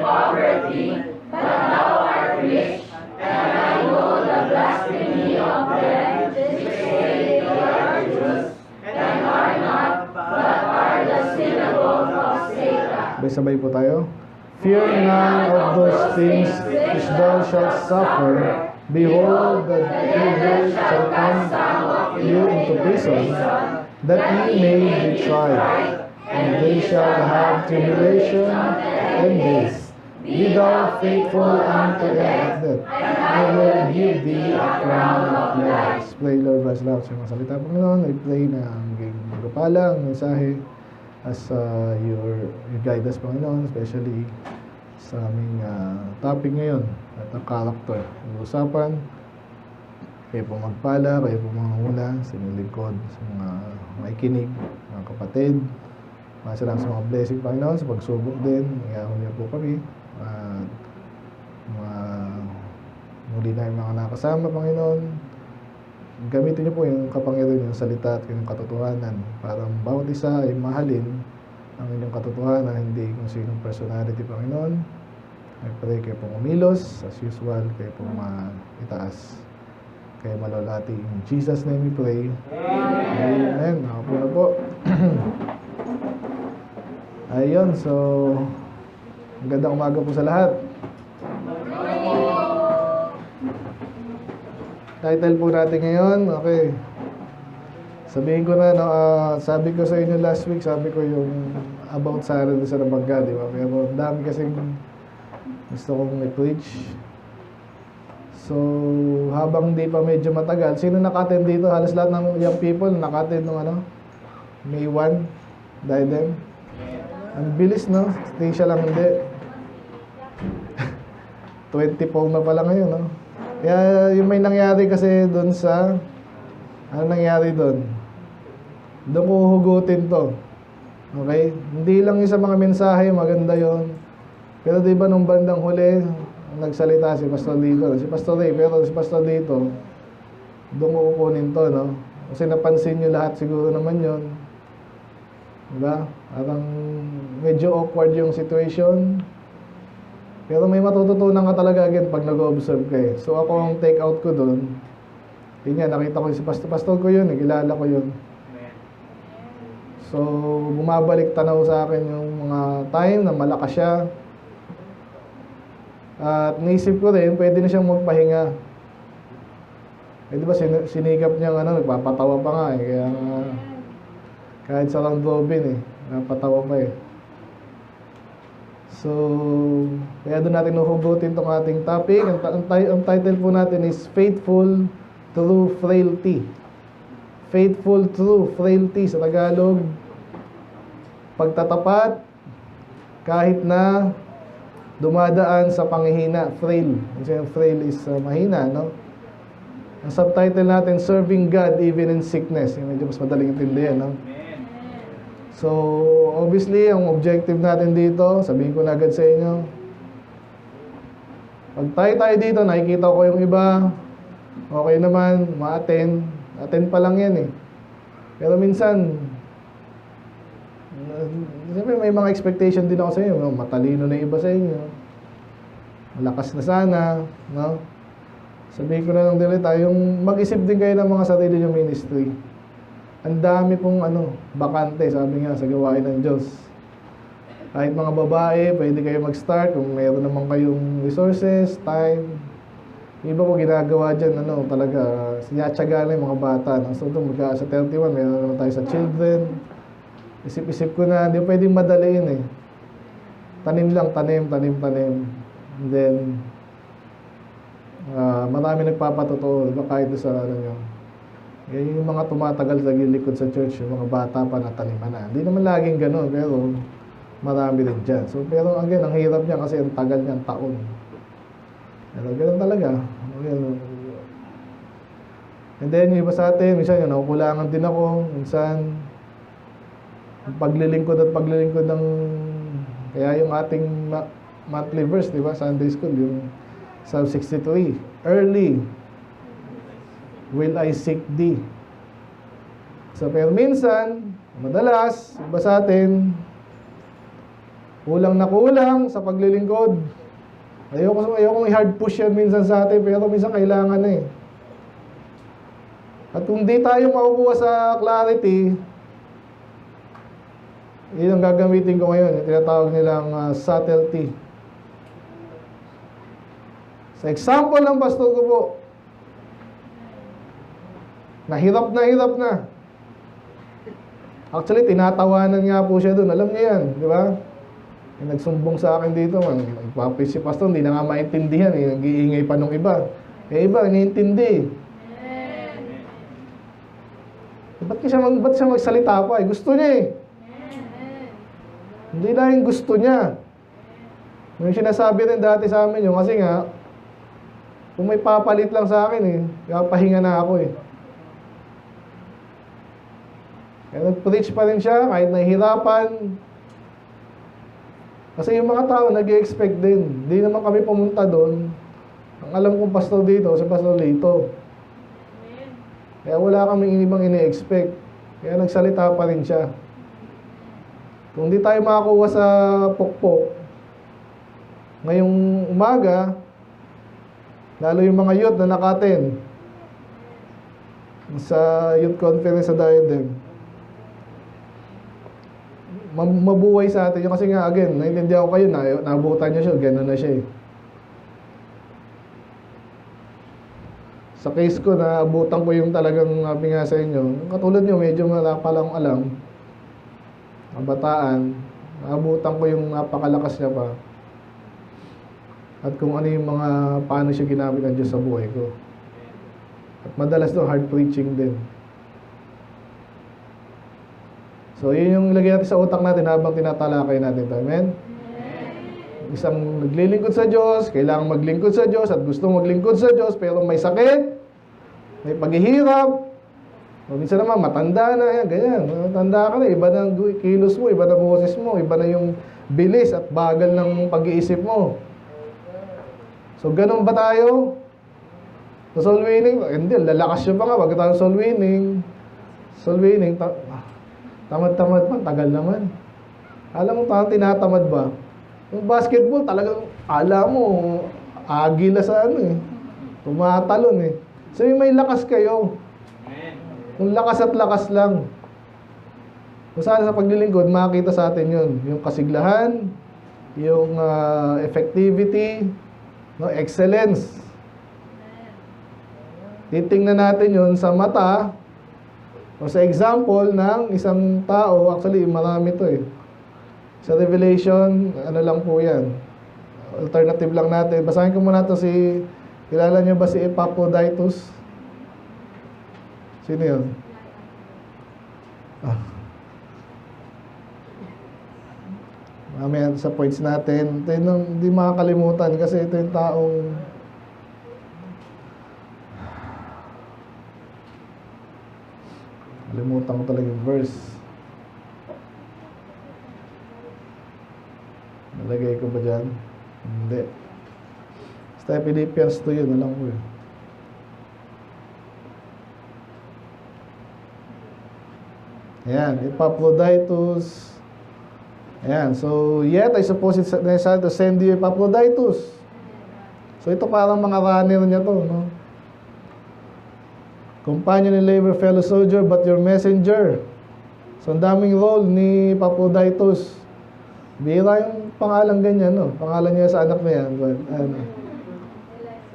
poverty, but thou art rich, and I know the blasphemy of them which say they are Jews, and are not, but are the synagogue of Satan. Sabay po tayo. Fear none of those things which thou shalt suffer. Behold, the devil shall cast some of you into prison, that ye may be tried, and they shall have tribulation 10 days. Be thou faithful unto death, and I will give thee a crown of life. Pray, Lord, bless Lord, sa mga salita, Panginoon. I pray na ang magpapala ang mensahe as your guide us, Panginoon, especially sa aming topic ngayon at ang character. Ang usapan, kayo po magpala, kayo po mga una sa inyong lingkod, sa mga makikinig, mga kapatid, masalang sa mga blessing, Panginoon, sa pagsubok din, iyahon niyo po kami, at muli na yung mga nakasama, Panginoon. Gamitin niyo po yung kapangyarihan, yung salita at yung katotohanan para bawat isa ay mahalin ang inyong katotohanan, hindi kung sinong personality, Panginoon. I pray kayo po umilos, as usual, kayo po itaas, kayo malulati. In Jesus' name we pray. Amen. Ako na po. Ayun, so magandang umaga po sa lahat. Title po natin ngayon, okay. Sabihin ko na, no, sabi ko sa inyo last week, sabi ko yung about Sarah sa Nabangga, di ba? Pero dami kasing gusto kong i-preach. So, habang di pa medyo matagal, sino naka-attend dito? Halos lahat ng young people naka-attend ng May 1, Diadem. Ang bilis, no? Stay siya lang hindi. 24 na pala ngayon, no? Kaya yung may nangyari kasi doon sa, ano nangyari doon? Doon ko hugutin to. Okay? Hindi lang yung sa mga mensahe, maganda yon. Pero di ba nung bandang huli, nagsalita si Pastor dito, si Pastor Ray, pero si Pastor dito, doon ko kukunin to, no? Kasi napansin nyo lahat siguro naman yon. Diba? Parang medyo awkward yung situation. Pero may matututunan ka talaga again pag nag-observe ka eh. So ako ang take out ko doon, yun nga, nakita ko si Pastor ko yun, kilala ko yun. So, bumabalik tanaw sa akin yung mga time na malakas siya. At naisip ko rin, pwede na siyang magpahinga. Eh, di ba, sinikap niya nagpapatawa pa nga eh. Kaya, kahit sa round robin eh, napatawa pa eh. So, kaya doon natin nuhugutin itong ating topic. Ang title po natin is Faithful Through Frailty. Faithful through frailty sa Tagalog. Pagtatapat kahit na dumadaan sa panghihina. Frail. Kasi frail is mahina, no? Ang subtitle natin, Serving God Even in Sickness. Yung medyo mas madaling intindihan, no? So, obviously, ang objective natin dito, sabihin ko na agad sa inyo, pag tayo dito, nakikita ko yung iba, okay naman, ma-attend. Attend pa lang yan eh. Pero minsan, siyempre may mga expectation din ako sa inyo. Matalino na iba sa inyo. Malakas na sana. No? Sabihin ko na lang din tayo, yung mag-isip din kayo ng mga sarili yung ministry. Ang dami pong bakante, sabi nga, sa gawain ng Diyos. Kahit mga babae, pwede kayo mag-start kung mayroon naman kayong resources, time. Iba ko ginagawa dyan, talaga, sinatsaga na yung mga bata. So, sa 31, mayroon naman tayo sa children. Isip-isip ko na, hindi pwedeng madaliin eh. Tanim lang, tanim. And then, marami nagpapatotoo, diba, kahit sa yung mga tumatagal sa likod sa church, yung mga bata pa na taniman na. Hindi naman laging ganun, pero marami rin dyan. So, pero again, ang hirap niya kasi ang tagal niyang taon. Pero ganun talaga. And then, yung iba sa atin, minsan yun, nakukulangan din ako. Minsan, paglilingkod ng, kaya yung ating monthly verse, di ba, Sunday School, yung Psalm 63, early will I seek thee. So, pero minsan, madalas, iba sa atin, Kulang na kulang sa paglilingkod. Ayokong i-hard push yan minsan sa atin, pero minsan kailangan na eh. At kung di tayo makukuha sa clarity, yun ang gagamitin ko ngayon. Yung tinatawag nilang subtlety. Sa example ng pastor ko po, nahirap na. Actually, tinatawanan nga po siya doon. Alam niya yan, di ba? Yung nagsumbong sa akin dito, nagpapis si pastor, hindi na nga maintindihan. Nag-iingay pa nung iba. Iba, iniintindi. Ba't siya magsalita pa? Gusto niya eh. Hindi lang yung gusto niya. Yung sinasabi rin dati sa amin yun, kasi nga, kung may papalit lang sa akin pahinga na ako eh. Kaya nag-preach pa rin siya, kahit nahihirapan. Kasi yung mga tao nag-i-expect din. Hindi naman kami pumunta doon. Ang alam kong pastor dito, si Pastor Lito. Kaya wala kaming ibang ini-expect. Kaya nagsalita pa rin siya. Kung di tayo makakuha sa pokpok, ngayong umaga, lalo yung mga youth na nakaten sa youth conference sa Diadem, mabuhay sa atin yun. Kasi nga, again, naiintindihan ko kayo, nabutan niya siya, gano'n na siya eh. Sa case ko, naabutan ko yung talagang sabi nga sa inyo, katulad nyo, medyo wala pa lang alam, kabataan, naabutan ko yung napakalakas niya pa. At kung ano yung mga, paano siya ginamit ng Diyos sa buhay ko. At madalas doon, hard preaching din. So, yun yung ilagay natin sa utak natin habang tinatalakay natin ito. Amen? Isang naglilingkod sa Diyos, kailangan maglingkod sa Diyos at gusto maglingkod sa Diyos, pero may sakit, may paghihirap, o minsan naman matanda na, yan, ganyan. Matanda ka na, iba na ang kilos mo, iba na boses mo, iba na yung bilis at bagal ng pag-iisip mo. So, ganun ba tayo? Sa soul winning, hindi, lalakas yun pa nga, wag tayo soul winning. Soul winning, tamad-tamad pa, tagal naman. Alam mo, parang tinatamad ba? Yung basketball, talagang, alam mo, agila sa tumatalon eh. So, may lakas kayo. Yung lakas at lakas lang. Kung saan sa paglilingkod, makikita sa atin yun. Yung kasiglahan, yung effectivity, no, excellence. Titingnan natin yun sa mata, o sa example ng isang tao, actually marami to eh. Sa Revelation, ano lang po yan. Alternative lang natin. Basahin ko muna to si, kilala niyo ba si Epaphroditus? Sino yun? Mamaya sa points natin. Ito yung hindi makakalimutan kasi ito yung taong kalimutan ko talaga yung verse. Nalagay ko ba dyan? Hindi. Basta Philippians 2 yun, alam ko yun. Ayan, Epaphroditus. Ayan, so yet I suppose it's necessary to send you Epaphroditus. So ito parang mga runner niya to, no? Companion in labor, fellow soldier, but your messenger. So, ang daming role ni Epaphroditus. Bira yung pangalan ganyan, no? Pangalan niya sa anak niya. But, ano.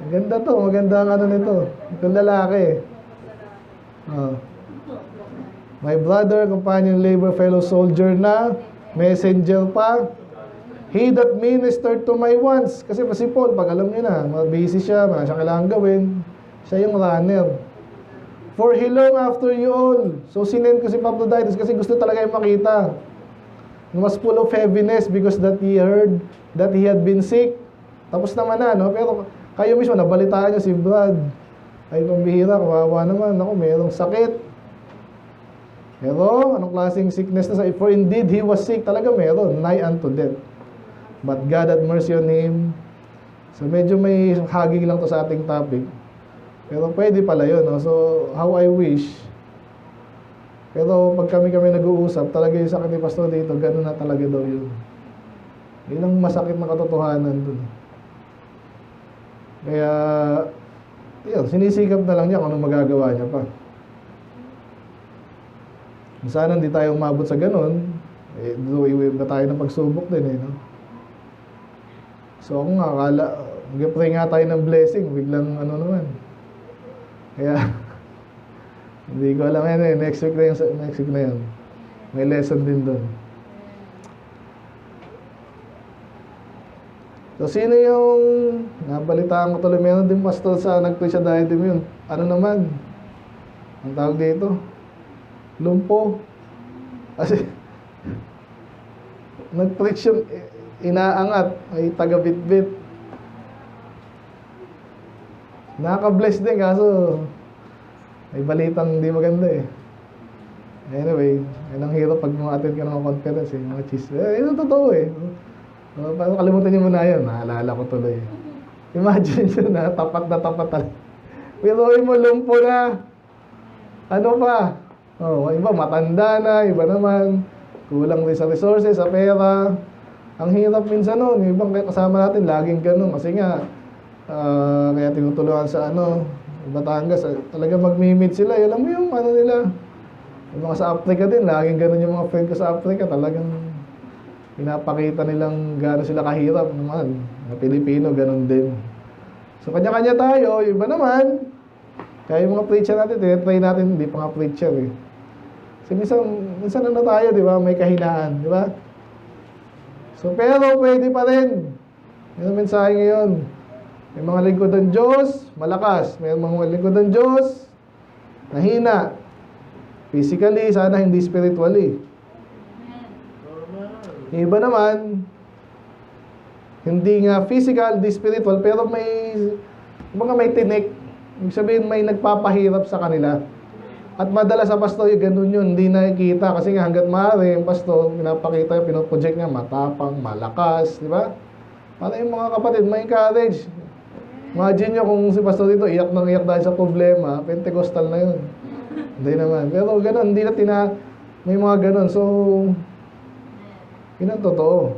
Maganda to, maganda ang ano nito. Itong lalaki. Oh. My brother, companion in labor, fellow soldier na, messenger pa. He that ministered to my wants. Kasi si Paul, pag alam niyo na, busy siya, wala siyang kailangan gawin. Siya yung runner. For he long after you all. So, sinend ko si Epaphroditus kasi gusto talaga yung makita. He was full of heaviness because that he heard that he had been sick. Tapos naman na, no? Pero kayo mismo, nabalitaan niyo si Brad. Ay, pambihira, kawawa naman. Ako, mayroong sakit. Pero, anong klaseng sickness na sa... For indeed, he was sick. Talaga meron, nigh unto death. But God had mercy on him. So, medyo may haging lang to sa ating topic. Pero pwede pala yun, no? So, how I wish. Pero pag kami nag-uusap, talaga yung sa akin ni Pastor dito, gano'n na talaga daw yun. Yun ang masakit na katotohanan dun. Kaya, yun, sinisikap na lang niya kung anong magagawa niya pa. Sana hindi tayo umabot sa ganun. Iwi na tayo ng pagsubok din no? So ako nga, mag-pray nga tayo ng blessing, biglang ano naman. Kaya, hindi ko alam yan next week na yan. May lesson din doon. So, sino yung nabalitaan ko tuloy? Meron din pastor sa nag-preach sa diadem yun. Ano naman? Ang tawag dito? Lumpo. Kasi, nag-preach yung inaangat. May taga-bit-bit. Nakaka-bless din kaso may balitang hindi maganda Anyway, yun ang hirap pag ma-attend ka ng mga conference mga cheese. Yun ang totoo Paano kalimutan niyo muna yun? Naalala ko tuloy. Imagine yun tapat na tapat talaga. Piruin mo lumpo na. Ano pa? Iba matanda na, iba naman. Kulang din sa resources, sa pera. Ang hirap minsan nun. Yung ibang kasama natin, laging ganun. Kasi nga, kaya tinutulungan sa Batangas. Talaga mag-meet sila. Alam mo yung nila. Yung mga sa Africa din, laging ganun yung mga friend ko sa Africa. Talagang pinapakita nilang gano'n sila kahirap naman. Mga Pilipino, ganun din. So, kanya-kanya tayo. Yung iba naman, kaya yung mga preacher natin, tinatry natin, hindi pa nga preacher Kasi minsan ano tayo, di ba? May kahinaan, di ba? So, pero pwede pa rin. Yun ang mensahe ngayon. May mga lingkod ng Diyos, malakas. May mga lingkod ng Diyos, nahina. Physically, sana hindi spiritually. Yung iba naman, hindi nga physical, hindi spiritual, pero may tinik. Ibig sabihin, may nagpapahirap sa kanila. At madalas sa pastor, yung ganun yun, hindi nakikita. Kasi nga hanggat maaari, yung pastor, pinapakita yung pinoproject niya, matapang, malakas, di ba? Para yung mga kapatid, may encourage. Imagine nyo kung si pastor dito, iyak nang iyak dahil sa problema, Pentecostal na yun. Hindi naman. Pero ganun, hindi na may mga ganun. So, yun ang totoo.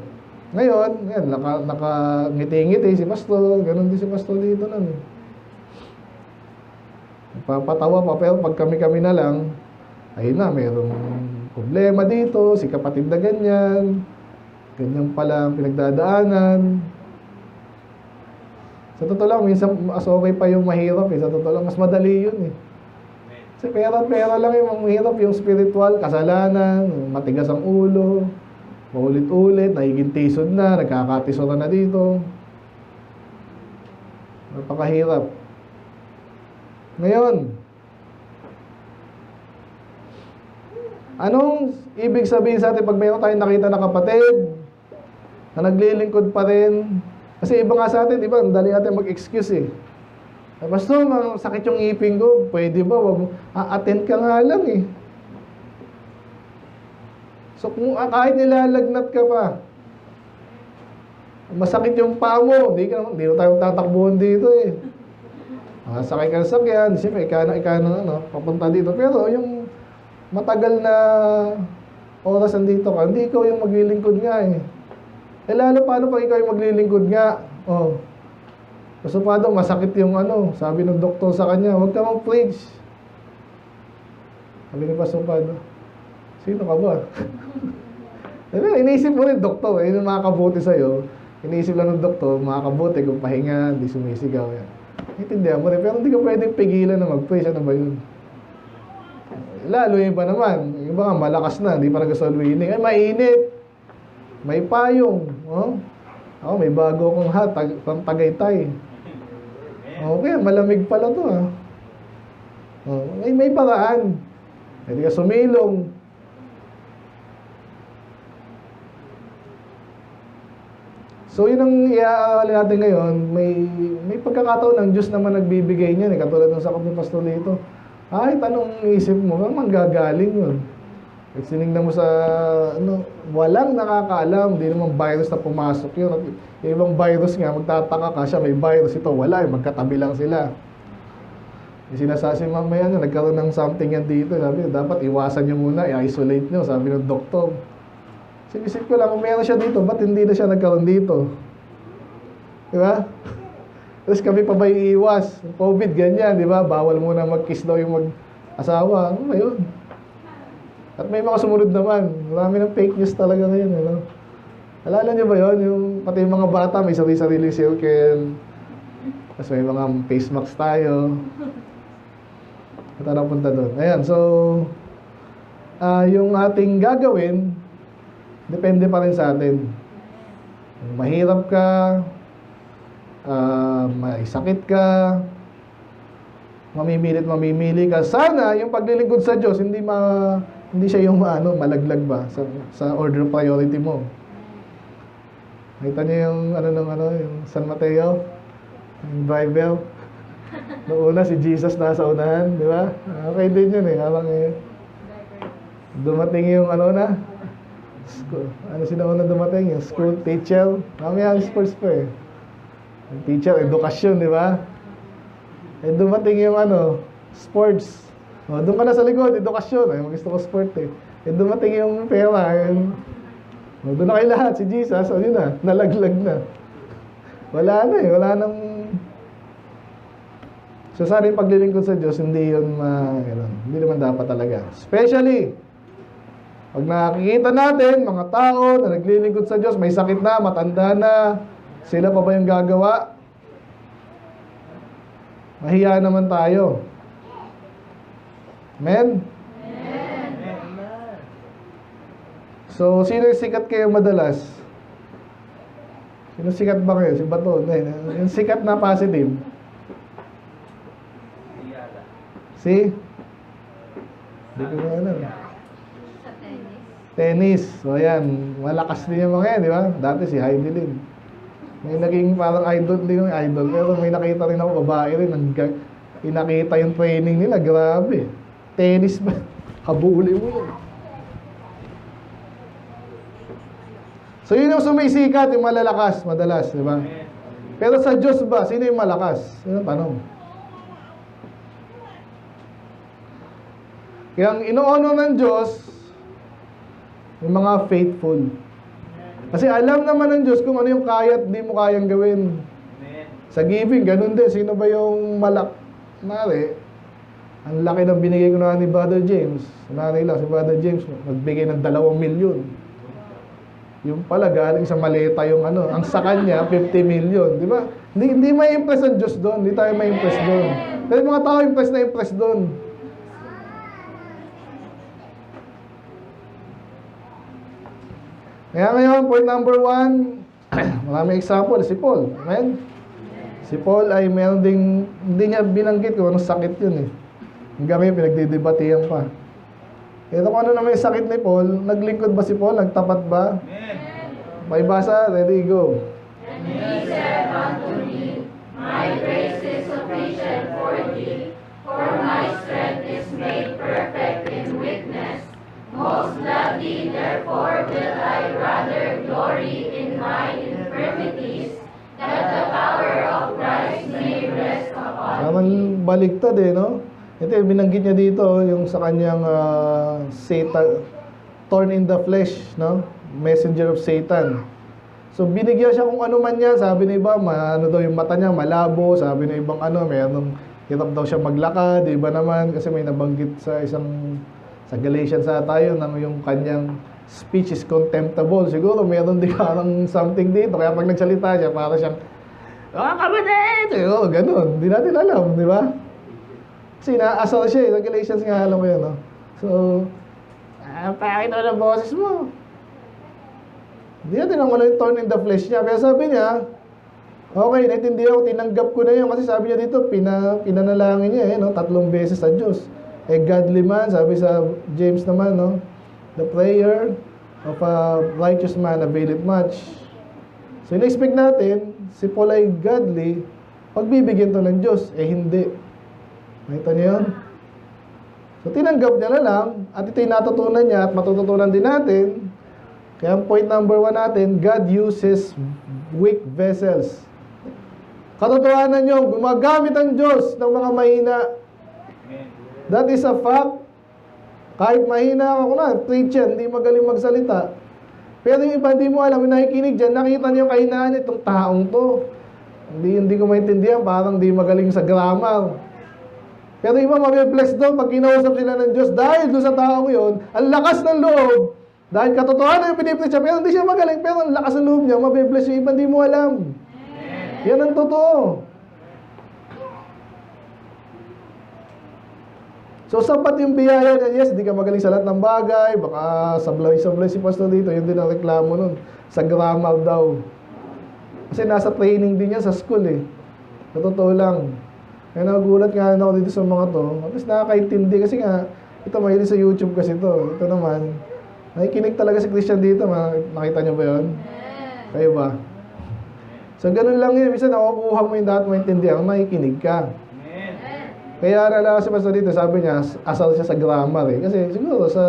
Ngayon, yan, nakangiti-ngiti si pastor, ganun din si pastor dito nun. Papatawa pa, pero pag kami-kami na lang, ayun na, mayroong problema dito, si kapatid na ganyan pala ang pinagdadaanan. Sa totoo lang, minsan mas okay pa yung mahirap Sa totoo lang, mas madali yun Kasi pera lang yung mahirap, yung spiritual, kasalanan, matigas ang ulo, paulit-ulit, nagiging tisod na, nagkakatisod na dito. Napakahirap. Ngayon, anong ibig sabihin sa atin pag mayroon tayong nakita na kapatid na naglilingkod pa rin? Kasi iba nga sa atin, diba, ang dali natin mag-excuse Pastor, sakit yung ipin ko, pwede ba? Attend ka nga lang So kung kahit nilalagnat ka pa, masakit yung paa mo, hindi na tayo tatakbuhan dito sakay ka sa sakyan, siyempre ika na papunta dito. Pero yung matagal na oras nandito ka, hindi ikaw yung maglilingkod nga lalo paano pag ikaw yung maglilingkod nga? Pasupado, masakit yung sabi ng doktor sa kanya, huwag ka mag-preach. Sabi ni Pasupado, sino ka ba? Iniisip mo rin doktor, yung makakabuti sa'yo. Iniisip lang ng doktor, makakabuti kung pahinga, di sumisigaw Intindihan mo rin, pero hindi ka pwedeng pigilan na mag-preach. Ano ba yun? Lalo yung iba naman, yung iba nga malakas na, hindi pa nag-soul winning. Mainit. May payong. May bago akong hat, pang Tagaytay. Okay, malamig pala to may paraan. Hindi ka sumilong. So, yun ang i-aalala natin ngayon. May pagkakataon ng Diyos naman nagbibigay niyan. Katulad ng sakop ni Pastor Lito. Tanong isip mo, manggagaling yun. Pag sinignan mo sa, walang nakakaalam. Hindi naman virus na pumasok yun. Yung ibang virus nga, magtataka ka siya, may virus ito. Wala, magkatabi lang sila. Yung sinasabi mamaya nagkaroon ng something yan dito. Sabi, dapat iwasan nyo muna, i-isolate nyo. Sabi ng doktor. Sinisip ko lang, kung meron siya dito, ba't hindi na siya nagkaroon dito? Di ba? Tapos kami pa ba iiwas? COVID, ganyan, di ba? Bawal muna mag-kiss daw yung mag-asawa. Ano ba yun? At may mga sumunod naman. Marami ng fake news talaga ngayon. Ano? Alala niyo ba yun? Yung, pati yung mga bata, may sarili-sarili circle. Tapos may mga face mask tayo. At ano punta doon? Ayan, so, yung ating gagawin, depende pa rin sa atin. Kung mahirap ka, may sakit ka, mamimili ka. Sana yung paglilingkod sa Diyos hindi siya yung malaglag ba sa order of priority mo. Nakita niyo yung yung San Mateo, yung Bible. Noong una si Jesus nasa unahan, di ba? Okay din yun habang dumating yung school. Sino una dumating? Yung school teacher. Mamaya sports pa Yung teacher, edukasyon, di ba? Dumating yung sports. Doon ka na sa likod, edukasyon. Gusto ko sport dumating yung pera. Doon na kayo lahat, si Jesus, yun na, nalaglag na. Wala na wala nang... So sana yung paglilingkod sa Diyos, hindi yun hindi naman dapat talaga. Especially, pag nakikita natin, mga tao na naglilingkod sa Diyos, may sakit na, matanda na, sila pa ba yung gagawa? Mahiya naman tayo. Amen? So, sino yung sikat kayo madalas? Sino sikat ba kayo? Si Bato? Yung sikat na positive. Si? Hindi ko na alam. Tennis. So, ayan. Malakas din yung mga yan, di ba? Dati si Heidi Lin. May naging parang idol din yung idol. Pero may nakita rin ako, babae rin. Inakita yung training nila. Grabe. Tennis ba? Habuli mo yun. So, yun yung sumisikat, yung malalakas, madalas, di ba? Pero sa Diyos ba, sino yung malakas? Yun ang tanong. Kaya ang ino-honor ng Diyos, yung mga faithful. Kasi alam naman ng Diyos kung ano yung kaya at di mo kayang gawin. Sa giving, ganun din. Sino ba yung ang laki ng binigay ko na ni Brother James. Nanay lang, si Brother James, nagbigay ng 2 milyon. Yung pala, galing sa maleta yung ang sa kanya, 50 million. Di ba? Hindi may impress ang Diyos doon. Hindi tayo may impress doon. Pero mga tao impress doon. Kaya ngayon, point number 1, maraming example, si Paul. Amen? Si Paul ay meron ding, hindi niya binanggit kung anong sakit yun Hanggang ngayon, pinagdidebatihan pa. Ito kung ano naman yung sakit ni Paul, naglingkod ba si Paul? Nagtapat ba? Amen. May basa, ready, go. And he said unto me, My grace is sufficient for thee, for my strength is made perfect in weakness. Most gladly, therefore, will I rather glory in my infirmities, that the power of Christ may rest upon me. Naman baliktad no? Ito yung binanggit niya dito, yung sa kanyang Satan, thorn in the flesh, no? Messenger of Satan. So binigyan siya kung ano man yan. Sabi ng iba, daw yung mata niya, malabo. Sabi ng ibang mayroong hirap daw siya maglakad. Iba naman, kasi may nabanggit sa Galatians tayo na yung kanyang speech is contemptible. Siguro mayroon din parang something dito. Kaya pag nagsalita siya, para siyang, kapatid! Ganun. Hindi natin alam, di ba? Kasi naasar siya sa Galatians nga, alam ko yun, no? So, pangit na boses mo. Hindi natin alam ano yung thorn in the flesh niya. Pero sabi niya, okay, naintindihan ko, tinanggap ko na yun. Kasi sabi niya dito, pinanalangin niya 3 beses sa Diyos. Godly man, sabi sa James naman, no? The prayer of a righteous man availeth much. So, in-expect natin, si Paul ay godly, pagbibigyan to ng Diyos, hindi. Nakita niyo yun? So, tinanggap niya na lang, at ito'y natutunan niya, at matututunan din natin. Kaya ang point number 1 natin, God uses weak vessels. Katotohanan niyo, gumagamit ang Diyos ng mga mahina. That is a fact. Kahit mahina ako preacher, hindi magaling magsalita. Pero yung iba, hindi mo alam, yung nakikinig dyan, nakita niyo yung kahinaan itong taong to. Hindi ko maintindihan, parang di magaling sa grammar. Pero iba mabibless doon pag kinausap sila ng Diyos dahil doon sa taong yun, ang lakas ng loob. Dahil katotohanan yung pinipreach siya, pero hindi siya magaling, pero ang lakas ng loob niya, mabibless yung iba, hindi mo alam. Yan ang totoo. So, sapat yung biyaya niya. Yes, di ka magaling sa lahat ng bagay. Baka sablay-sablay si pastor dito. Yun din ang reklamo nun. Sa grammar daw. Kasi nasa training din niya sa school eh. Sa totoo lang. Kaya nagulat nga ako dito sa mga to. At least nakakaintindi kasi nga, ito mahilig sa YouTube kasi to. Ito naman, nakikinig talaga si Christian dito. Nakita niyo ba yun? Kayo ba? So, ganun lang yun. Minsan nakukuha mo yung dapat maintindihan, nakikinig ka. Kaya nalala si Pastor dito, sabi niya, asal siya sa grammar eh. Kasi siguro sa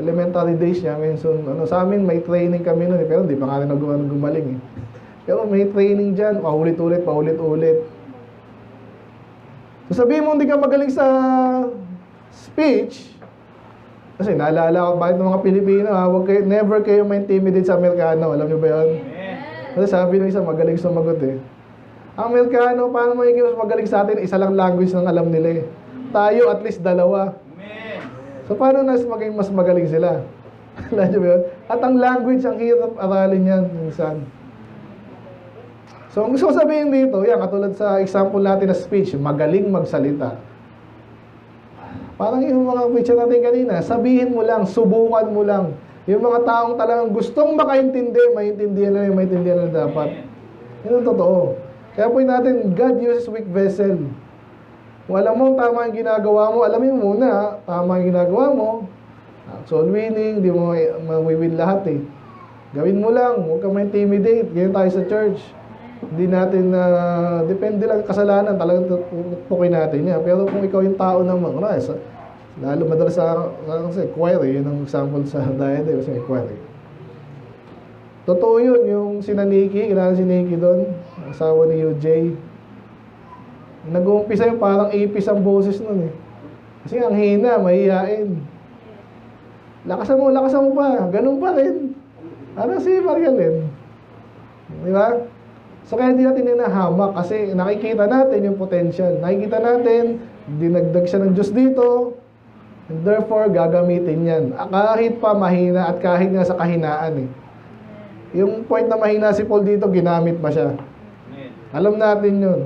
elementary days niya, minsan, sa amin may training kami nun eh. Pero hindi pa nga rin gumaling eh. Pero may training dyan, paulit-ulit. So sabihin mo hindi ka magaling sa speech, kasi naalala ko bakit ng mga Pilipino, never kayo ma-intimidate sa Amerikano. Alam niyo ba yun? Kasi sabi ng isa, magaling sumagot eh. Ang Amerikano, paano magiging magaling sa atin? Isa lang language ng alam nila eh. Tayo at least dalawa. So paano maging mas magaling sila? Alam niyo ba yun? At ang language, ang hirap aralin yan minsan. So, ang gusto ko sabihin dito, yan, katulad sa example natin na speech, magaling magsalita. Parang yung mga preacher natin kanina, sabihin mo lang, subukan mo lang. Yung mga taong talagang gustong makaintindi, maintindihan na dapat. Yun ang totoo. Kaya po natin, God uses weak vessel. Kung alam mo tama yung ginagawa mo, alamin mo muna, tama yung ginagawa mo. Soul winning, di mo mawiwin lahat eh. Gawin mo lang, huwag ka ma-intimidate. Ganyan tayo sa church. Hindi natin depende lang kasalanan, talagang tutukin natin yan. Pero kung ikaw yung tao naman, lalo madalas sa choir eh, yun ang example sa diet eh, kasi choir eh. Totoo yun, yung Nikki, kilala si Nikki doon, asawa ni UJ. Nag-uumpisa yung parang ipis ang boses nun eh. Kasi ang hina, mahihain. Lakasan mo pa, ganun pa rin. Ano si Marialyn? Di ba? So kaya hindi natin hinahamak kasi nakikita natin yung potential. Nakikita natin, dinagdag siya ng Diyos dito, and therefore gagamitin yan. Kahit pa mahina at kahit nga sa kahinaan eh. Yung point na mahina si Paul dito, ginamit pa siya. Alam natin yun.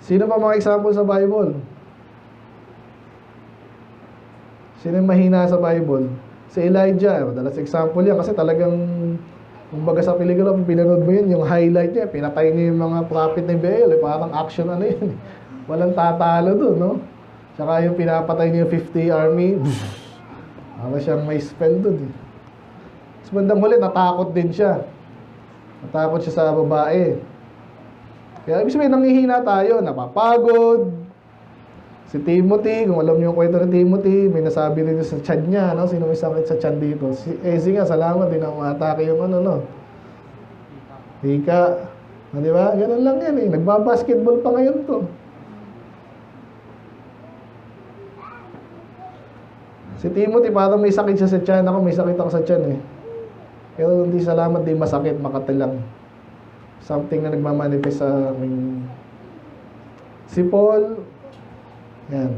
Sino pa mga example sa Bible? Sino yung mahina sa Bible? Si Elijah, madalas example yan kasi talagang kumbaga sa pelikula, pinanood mo yun, yung highlight niya, pinatay niya yung mga prophet ng Baal, parang action yun. Walang tatalo doon, no? Tsaka yung pinapatay niya yung 50 army, para siyang may spell doon. Sa bandang huli, natakot din siya. Natakot siya sa babae. Kaya ibig sabihin, nanghihina tayo, napapagod. Si Timothy, kung alam niyo yung kwento ng Timothy, may nasabi rin sa tiyan niya, no? Sino may sakit sa tiyan dito? Si Ezzy nga, salamat, din ang atake yung Hika. Di ba? Ganun lang yan eh. Nagbabasketball pa ngayon to. Si Timothy, parang may sakit siya sa tiyan. Ako, may sakit ako sa tiyan eh. Pero hindi salamat, di masakit, makatilang. Something na nagmamanifest sa aming... Si Paul, yan.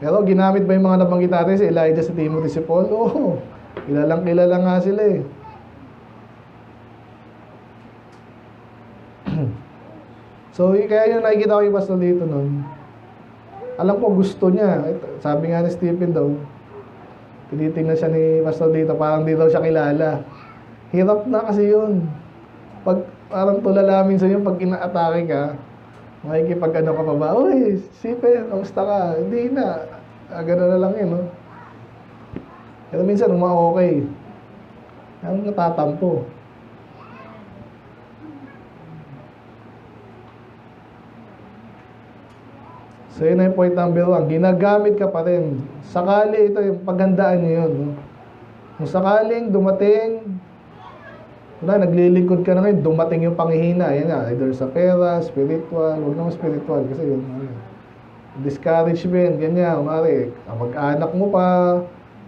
Pero ginamit ba yung mga nabanggit natin, si Elijah, si Timothy, si Paul? Oo. Kilala nga sila eh. So, kaya yung nakikita ko yung pastor dito nun, alam ko gusto niya. Sabi nga ni Stephen daw, tinitingnan siya ni pastor dito, parang di daw siya kilala. Hirap na kasi yun. Pag parang tulalamin sa iyo, pag ina-atake ka, makikipag ka pa ba? Uy, Stephen, kamusta ka? Hindi na. Gano'n na lang yun, no? Pero minsan, okay. Ang natatampo. So, yun na yung point number 1. Ginagamit ka pa rin. Sakali, ito yung paghandaan nyo yun. No? Kung sakaling dumating, naglilingkod ka na ngayon, dumating yung panghihina. Yan nga, either sa pera, spiritual, huwag naman spiritual. Kasi yun, discouragement, ganyan. Kumari, mag-anak mo pa,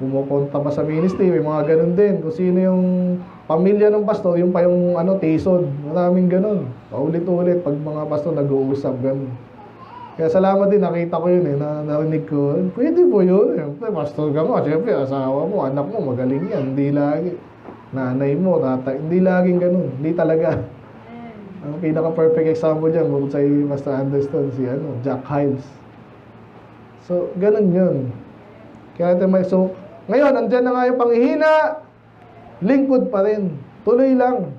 pumupunta pa sa ministry, may mga ganun din. Kung sino yung pamilya ng pastor, yung pa yung tisod. Maraming ganun. Paulit-ulit pag mga pastor nag-uusap, ganun. Kaya salamat din, nakita ko yun narinig ko. Pwede po yun. Pastor ka mo, siyempre, asawa mo, anak mo, magaling yan. Hindi lagi. Nanay mo, tatay, hindi laging ganun. Hindi talaga. Ang pinaka-perfect example dyan, kung sa Pastor Anderson, si Jack Hiles. So, ganun yun. Kaya so, ngayon, andyan na nga yung panghihina, lingkod pa rin. Tuloy lang.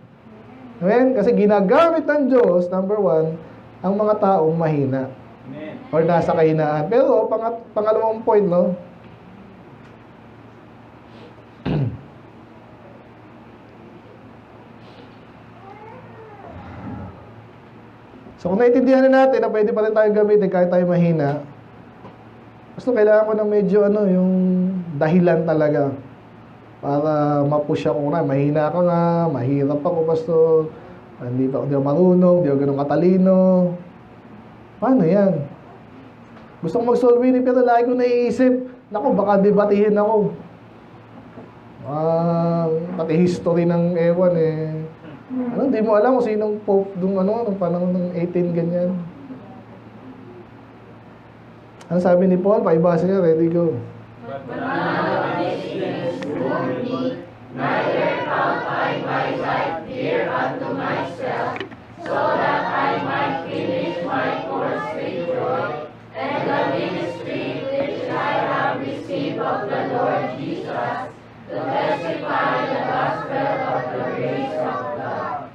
Amen? Kasi ginagamit ng Diyos, number one, ang mga taong mahina. Amen. Or nasa kahinaan. Pero, pangalawang point, no? So, kung naiintindihan na natin na pwede pa rin tayo gamitin kahit tayo mahina, basta kailangan ko ng medyo yung dahilan talaga para ma-push ako na. Mahina ka nga, mahirap ako, pastor. Hindi ako marunong, hindi ako ganun katalino. Paano yan? Gusto ko mag-solve ini, pero lagi ko naiisip, naku, baka debatihin ako. Pati history ng ewan hindi mo alam kung sinong pope nung panahon ng 18 ganyan. Ano sabi ni Paul? Paibasa niya, ready, go. But none of these things move me, neither count I my life dear unto myself, so that I might finish my course with joy, and the ministry which I have received of the Lord Jesus, to testify the gospel of the grace of God.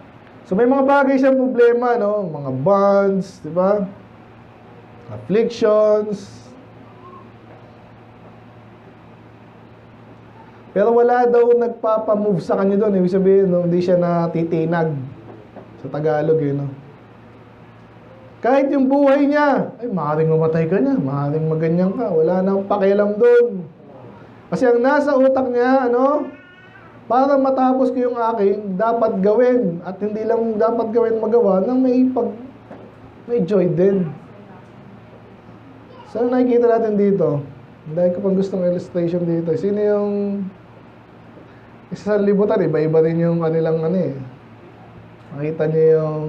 So may mga bagay siyang problema, no? Mga bonds, di ba? Afflictions. Pero wala daw nagpapamove sa kanya doon. Ibig sabihin, no? Hindi siya natitinag. Sa Tagalog, no? Kahit yung buhay niya, ay, maaaring mamatay ka niya, maaaring maganyan ka. Wala nang pakialam doon. Kasi ang nasa utak niya, para matapos ko yung aking, dapat gawin. At hindi lang dapat gawin magawa, nang may joy din. So, nakikita natin dito. Dahil ko pang gustong illustration dito. Sino yung isa sa libutan, iba-iba rin yung kanilang Makita niyo yung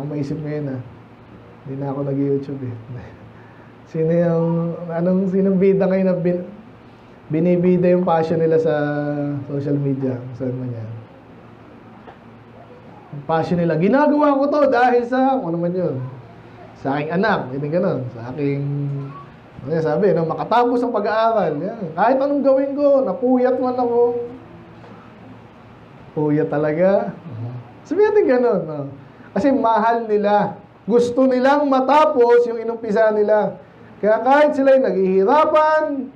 maisip ngayon Hindi na ako nag-YouTube Sino yung sinong bida ngayon na binibida yung passion nila sa social media? Saan man yan? Yung passion nila, ginagawa ko to dahil sa, ano man yun? Sa aking anak, hindi ganun. Sa aking, sabi, makatapos ang pag-aaral. Yan. Kahit anong gawin ko, napuyat man ako. Puyat talaga. Sabi natin ganun. Kasi mahal nila. Gusto nilang matapos yung inumpisa nila. Kaya kahit sila'y naghihirapan,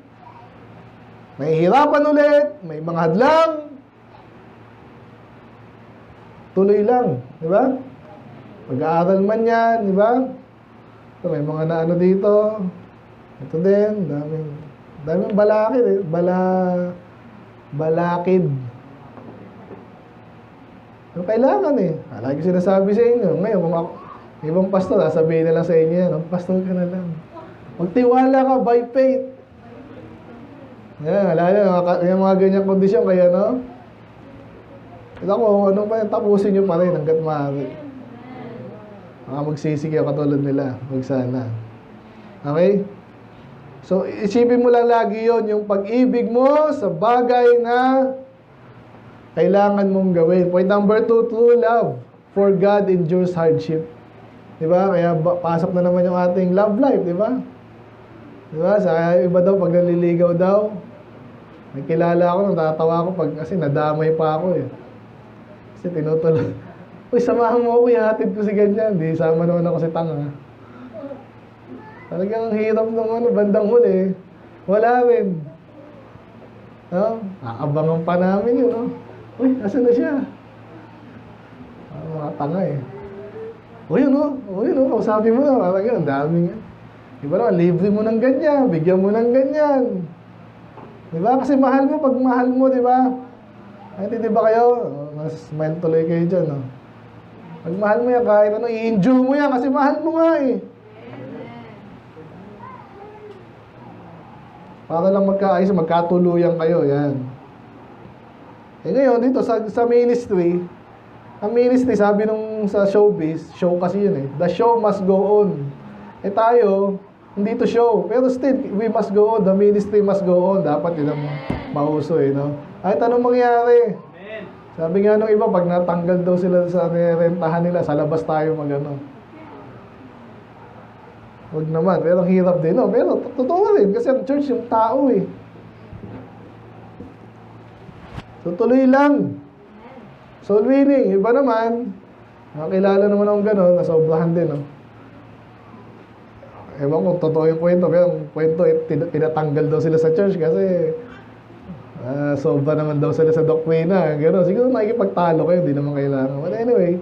mahihirapan ulit, may mga hadlang, tuloy lang. Di ba? Pag-aaral man yan, di ba? So, may mga dito. Ito din, daming balakid balakid. Yung kailangan Lagi ko sinasabi sa inyo. Ngayon, kung ibang pastor, sabihin na lang sa inyo yan, pastor ka na lang. Magtiwala ka by faith. Yan, yung mga ganyang kondisyon, kaya ako, tapusin nyo pa rin hanggat maaari. Magsisi kayo katulad nila. Huwag sana. Okay? So, isipin mo lang lagi yon, yung pag-ibig mo sa bagay na kailangan mong gawin. Point number 2, true love for God endures hardship. Diba? Kaya pasok na naman yung ating love life, diba? Diba? Sa iba daw, pag naliligaw daw, may kilala ako, natatawa ako kasi nadamay pa ako Kasi tinutuloy. Uy, samahan mo ako, ihatid ko si ganyan. Di, sama naman ako si tanga. Talagang hirap ng bandang huli. Wala rin. Aabangan pa namin yun, Uy, asan na siya? Mga tanga Uy, kausapin mo na. Parang yun, ang daming Diba naman, libre mo ng ganyan, bigyan mo ng ganyan. Diba? Kasi mahal mo, pag mahal mo, diba? Ay, hindi ba kayo? Mas smile tuloy kayo dyan, Pag mahal mo yan, kahit i-enjoy mo yan, kasi mahal mo nga Para lang magkaayos, magkatuluyan kayo, yan. Eh ngayon, dito sa ministry, ang ministry, sabi nung sa showbiz, show kasi yun eh, the show must go on. Eh tayo, hindi to show, pero still, we must go on, the ministry must go on. Dapat yun ang mauso eh, no? Kahit anong mangyari. Sabi nga nung iba, pag natanggal daw sila sa rentahan nila, sa labas tayo magano. Huwag naman, pero ang hirap din, no? Pero totoo rin, kasi ang church yung tao eh. So tuloy lang. Soul winning, iba naman, nakakilala naman akong gano'n, nasobrahan din, no? Ewan kung totoo yung kwento, pero ang kwento, tinatanggal daw sila sa church kasi sobra naman daw sila sa doktrina, gano'n. Siguro nakikipagtalo kayo, hindi naman kailangan. But anyway,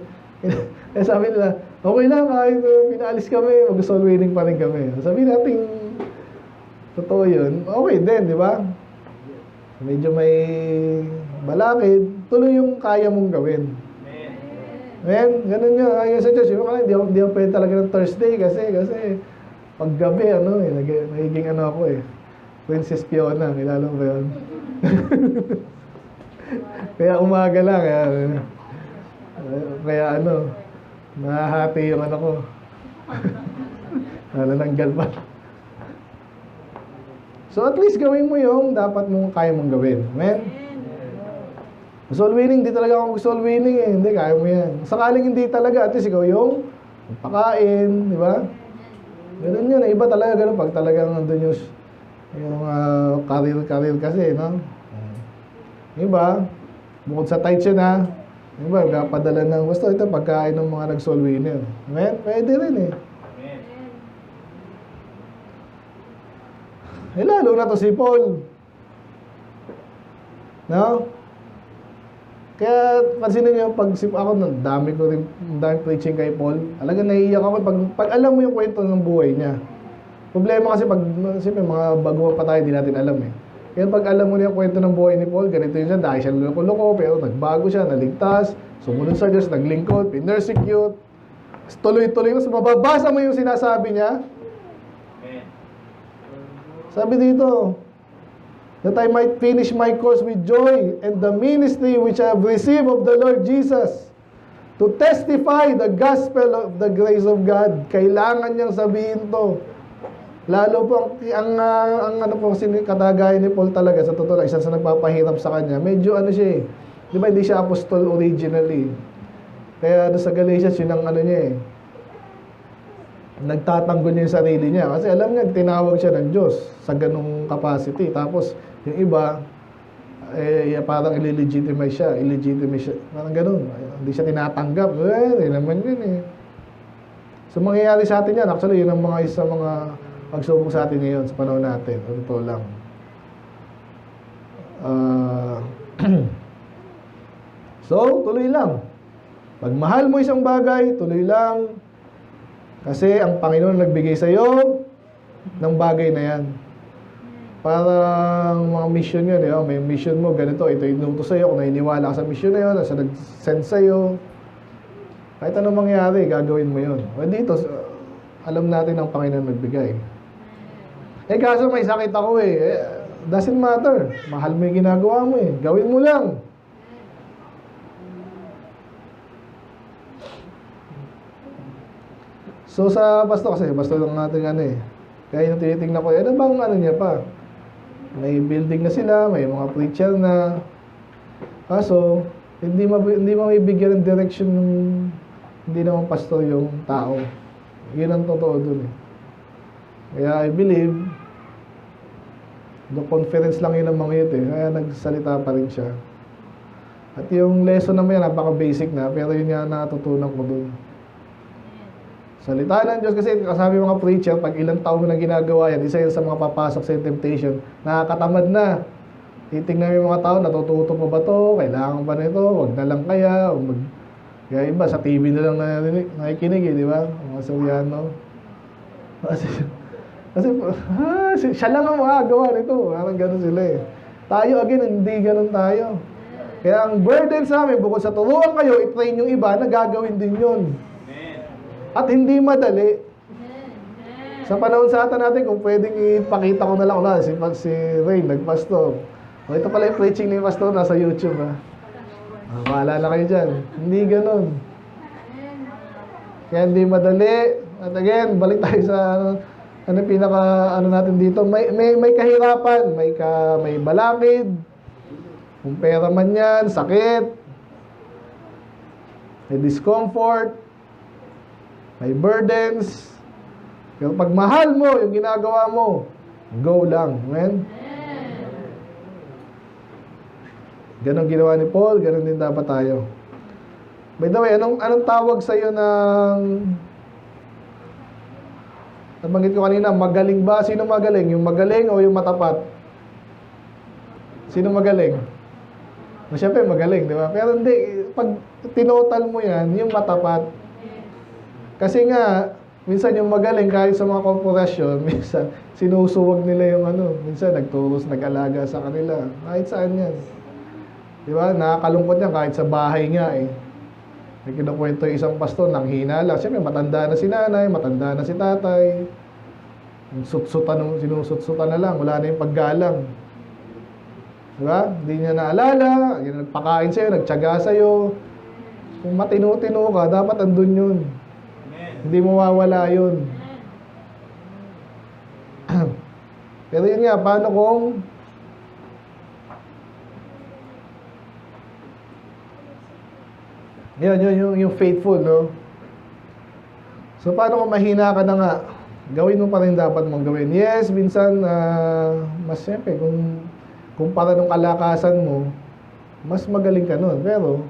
sabi nila, okay lang, kahit pinaalis kami, mag-soul winning pa rin kami. Sabi natin, totoo yun, okay din, di ba? Medyo may balakid, tuloy yung kaya mong gawin. Amen? Ganun yun. Ayun sa church, hindi ako pwede talaga ng Thursday kasi paggabi, nagiging ako Princess Fiona, kilala mo ba yun? Kaya umaga lang, kaya nahahati yung ko. Nananggal pa. So at least gawin mo yung dapat mong kaya mong gawin. Amen? Soul winning, hindi talaga ako soul winning eh. Hindi, kaya mo yan. Sakaling hindi talaga, at least ikaw yung pakain, di ba? Ganun yun, iba talaga ganun pag talagang nandun yung career kasi, no? Iba, bukod sa tight yun ha, iba, kapadala ng gusto, ito pagkain ng mga nag-soul winner. Amen? Pwede rin eh. Eh, lalo na to si Paul. No? Kaya, pansinin niyo, pag ako, dami preaching kay Paul. Talagang naiiyak ako pag alam mo yung kwento ng buhay niya. Problema kasi siyempre, mga bago pa tayo, di natin alam eh. Kaya pag alam mo niya yung kwento ng buhay ni Paul, ganito yun siya, dahil siya loko-loko, pero nagbago siya, naligtas, sumunod sa Diyos, naglingkod, pinersecute. Tuloy-tuloy, mas mababasa mo yung sinasabi niya. Sabi dito, that I might finish my course with joy and the ministry which I have received of the Lord Jesus to testify the gospel of the grace of God. Kailangan niyang sabihin to. Lalo po, ang katagayan ni Paul talaga, sa totoo lang, isa sa nagpapahirap sa kanya, medyo siya eh. Di ba, hindi siya apostol originally. Kaya sa Galatians, yun ang niya eh. Nagtatanggol niya yung sarili niya. Kasi alam niya, tinawag siya ng Diyos sa ganung capacity. Tapos, yung iba, parang illegitimize siya. Parang ganun. Hindi siya tinatanggap. Hindi naman yun eh. So, mangyayari sa atin yan. Actually, yun ang mga isa mga pagsubok sa atin ngayon sa panahon natin. Ito lang. So, tuloy lang. Pag mahal mo isang bagay, tuloy lang. Kasi ang Panginoon nagbigay sa iyo ng bagay na yan. Parang mga mission yun. May mission mo, ganito, ito inutos sa iyo. Kung nainiwala ka sa mission na yun, sa nag-send sa iyo, kahit anong mangyari, gagawin mo yun. O dito, alam natin ang Panginoon nagbigay. Kaso may sakit ako doesn't matter. Mahal mo yung ginagawa mo Gawin mo lang. So sa pastor kasi, pastor lang natin kaya yung tinitingnan ko, ano bang niya pa? May building na sila, may mga preacher na. Kaso, hindi mabibigyan ng direction ng hindi naman pastor yung tao. Yun ang totoo dun Kaya I believe, the conference lang yun ang mga yun kaya nagsalita pa rin siya. At yung lesson naman yan, napaka-basic na, pero yun nga natutunan ko dun. Salita ng Diyos kasi kasabi mga preacher, pag ilang taon mo na ginagawa yan, isa yan sa mga papasok sa temptation, nakakatamad na. Titingnan mo yung mga tao, natututo pa ba to? Kailangan pa nito? Wag na lang kaya? Kaya iba, sa TV na lang nakikinig di ba? Mga Suryano. Kasi siya lang ang makagawa nito. Parang gano'n sila Tayo again, hindi gano'n tayo. Kaya ang burden sa amin, bukod sa turuan kayo, i-train yung iba na gagawin din yun. At hindi madali. Sa panahon sa ata natin, kung pwedeng ipakita ko na lang, si Ray, nagpastor. O, ito pala yung preaching ni Pastor, nasa YouTube, ha. Maalala kayo dyan. Hindi ganun. Kaya hindi madali. At again, balik tayo sa ano natin dito. May kahirapan, may balakid. Kung pera man yan, sakit. May discomfort. May burdens. Pero pag mahal mo yung ginagawa mo, go lang. Amen? Ganon ginawa ni Paul, ganon din dapat tayo. By the way, anong tawag sa iyo ng nabanggit ko kanina, magaling ba? Sino magaling? Yung magaling o yung matapat? Sino magaling? Siyempre magaling, di ba? Pero hindi, pag tinotal mo yan, yung matapat. Kasi nga, minsan yung magaling kahit sa mga korporasyon, minsan sinusuwag nila yung minsan nagturos, nag-alaga sa kanila. Kahit saan yan. Di ba? Nakakalungkot yan kahit sa bahay nga eh. May kinukwento yung isang pastor, nanghina lang. Siyempre, matanda na si nanay, matanda na si tatay. Sinusutsutan na lang, wala na yung paggalang. Di ba? Hindi niya naalala, yung nagpakain sa'yo, nagtyaga sa'yo. Kung matino-tino ka, dapat andun yun. Hindi mo mawawala yun. Pero yun nga, paano kung yung faithful, no? So, paano kung mahina ka na nga? Gawin mo pa rin dapat mong gawin. Yes, minsan, mas siyempre, kung para nung kalakasan mo, mas magaling ka nun. Pero,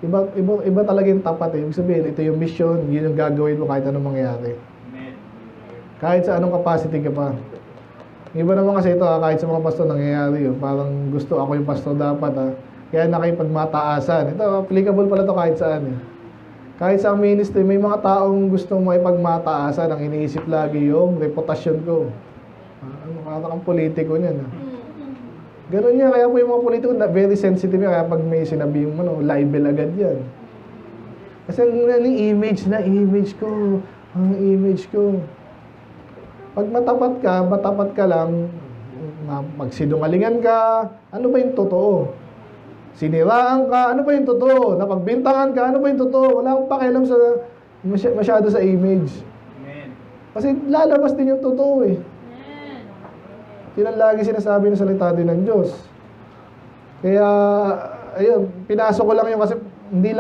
iba talaga yung tapat eh. Ibig sabihin, ito yung mission, yun yung gagawin mo kahit anong mangyari. Kahit sa anong capacity ka pa. Iba naman kasi ito, kahit sa mga pastor nangyayari yun. Parang gusto ako yung pastor dapat, kaya nakipagmataasan. Ito, applicable pala to kahit saan eh. Kahit sa ministry, may mga taong gustong maipagmataasan. Ang iniisip lagi yung reputasyon ko. Ano kang politiko niyan. Ganun niya. Kaya po yung mga politiko na very sensitive. Kaya pag may sinabi yung libel agad yan. Kasi ang image ko. Ang image ko. Pag matapat ka lang, magsinungalingan ka, ano ba yung totoo? Siniraan ka, ano ba yung totoo? Napagbintangan ka, ano ba yung totoo? Wala akong pakialam sa masyado sa image. Amen. Kasi lalabas din yung totoo eh. Yun ang lagi sinasabi ng salita din ng Diyos. Kaya, ayun, pinasok ko lang yun kasi hindi